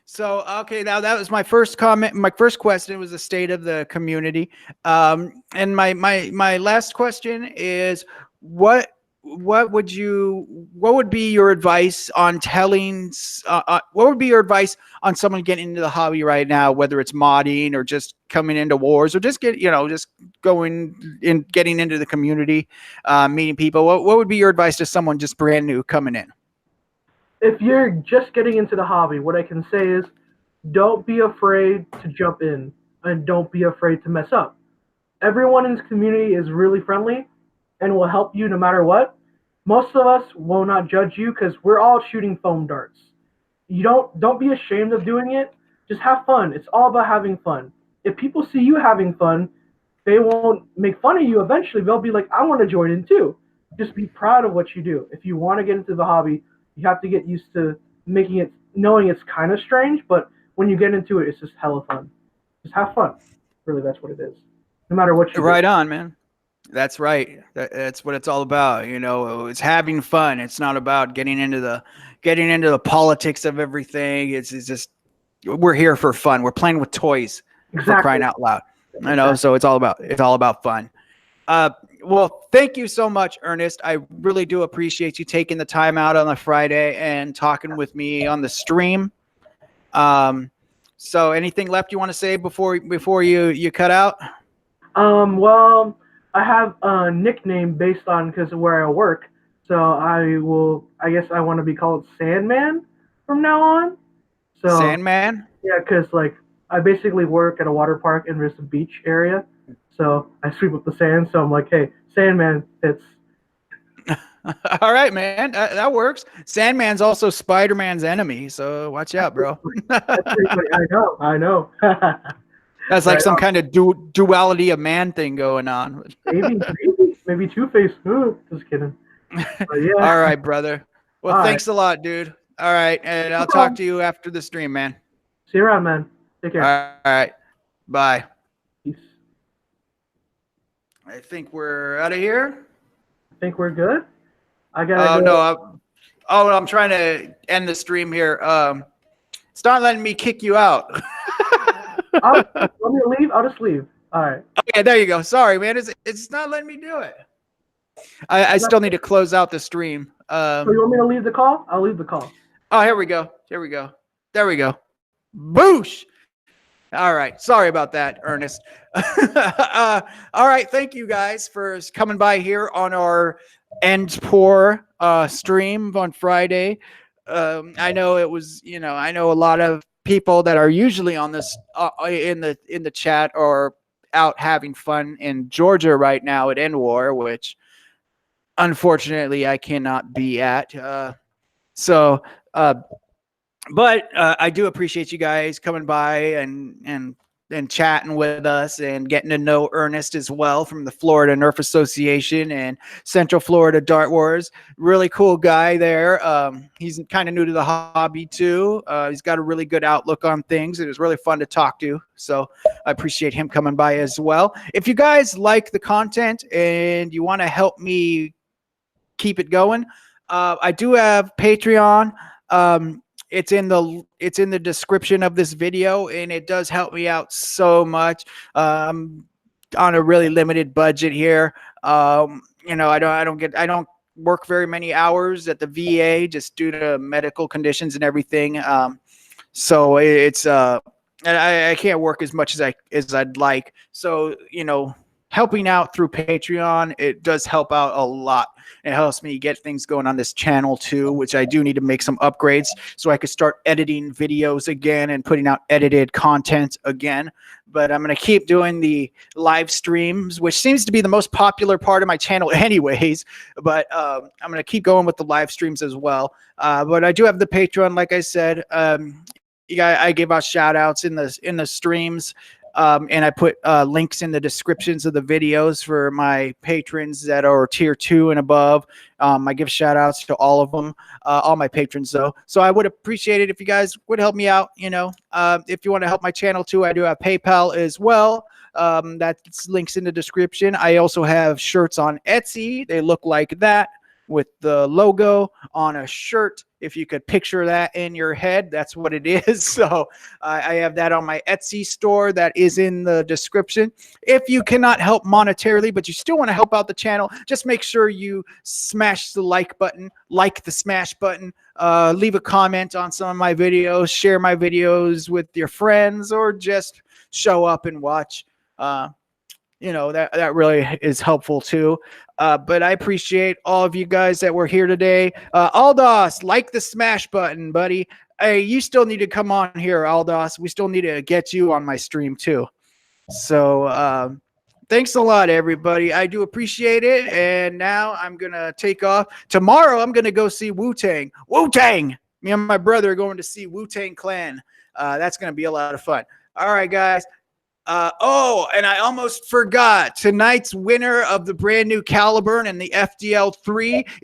So, okay, now that was my first comment. My first question was the state of the community. And my last question is what would be your advice on telling what would be your advice on someone getting into the hobby right now, whether it's modding or just coming into wars or just just getting into the community, meeting people? What would be your advice to someone just brand new coming in? If you're just getting into the hobby, what I can say is don't be afraid to jump in and don't be afraid to mess up. Everyone in this community is really friendly and will help you no matter what. Most of us will not judge you because we're all shooting foam darts. You don't be ashamed of doing it. Just have fun. It's all about having fun. If people see you having fun, they won't make fun of you eventually. They'll be like, I want to join in too. Just be proud of what you do. If you want to get into the hobby, you have to get used to knowing it's kind of strange, but when you get into it, it's just hella fun. Just have fun. Really, that's what it is. No matter what you do. Right on, man. That's right. That's what it's all about. You know, it's having fun. It's not about getting into the politics of everything. It's just we're here for fun. We're playing with toys for crying out loud. I know. So it's all about fun. Well, thank you so much, Ernest. I really do appreciate you taking the time out on a Friday and talking with me on the stream. So anything left you want to say before you cut out? Well, I have a nickname based on because of where I work. So I guess I want to be called Sandman from now on. So Sandman? Yeah, because like I basically work at a water park and there's a beach area. So I sweep up the sand. So I'm like, hey, Sandman fits. All right, man. That works. Sandman's also Spider-Man's enemy. So watch out, bro. I know. That's like some kind of duality of man thing going on. Maybe Two-Face. Just kidding. Yeah. All right, brother. Well, thanks a lot, dude. All right. And I'll talk to you after the stream, man. See you around, man. Take care. All right. Bye. Peace. I think we're out of here. I think we're good. I gotta go. No. I'm trying to end the stream here. It's not letting me kick you out. Want me to leave? I'll just leave. All right. Okay, there you go. Sorry, man. It's not letting me do it. I still need to close out the stream. So you want me to leave the call? I'll leave the call. Oh, here we go. Here we go. There we go. Boosh. All right. Sorry about that, Ernest. All right. Thank you guys for coming by here on our EndWar stream on Friday. I know it was, I know a lot of people that are usually on this in the chat are out having fun in Georgia right now at EndWar, which unfortunately I cannot be at. But I do appreciate you guys coming by and chatting with us and getting to know Ernest as well from the Florida Nerf Association and Central Florida Dart Wars. Really cool guy there. He's kind of new to the hobby too. He's got a really good outlook on things. It was really fun to talk to. So I appreciate him coming by as well. If you guys like the content and you want to help me keep it going, I do have Patreon. It's in the description of this video, and it does help me out so much. On a really limited budget here. I don't work very many hours at the VA just due to medical conditions and everything. So it's I can't work as much as I'd like. So helping out through Patreon, it does help out a lot. It helps me get things going on this channel too, which I do need to make some upgrades so I could start editing videos again and putting out edited content again. But I'm going to keep doing the live streams, which seems to be the most popular part of my channel anyways. But I'm going to keep going with the live streams as well. But I do have the Patreon, like I said. I give out shout outs in the streams. And I put links in the descriptions of the videos for my patrons that are tier 2 and above. I give shout outs to all of them, all my patrons though. So I would appreciate it if you guys would help me out. If you want to help my channel too, I do have PayPal as well. That's links in the description. I also have shirts on Etsy. They look like that with the logo on a shirt. If you could picture that in your head, that's what it is. So I have that on my Etsy store that is in the description. If you cannot help monetarily, but you still want to help out the channel, just make sure you smash the like button, like the smash button, leave a comment on some of my videos, share my videos with your friends, or just show up and watch. That really is helpful too. But I appreciate all of you guys that were here today. Aldos, like the smash button, buddy. Hey, you still need to come on here, Aldos. We still need to get you on my stream too. So thanks a lot, everybody. I do appreciate it. And now I'm going to take off. Tomorrow, I'm going to go see Wu-Tang. Wu-Tang! Me and my brother are going to see Wu-Tang Clan. That's going to be a lot of fun. All right, guys. And I almost forgot. Tonight's winner of the brand new Caliburn and the FDL3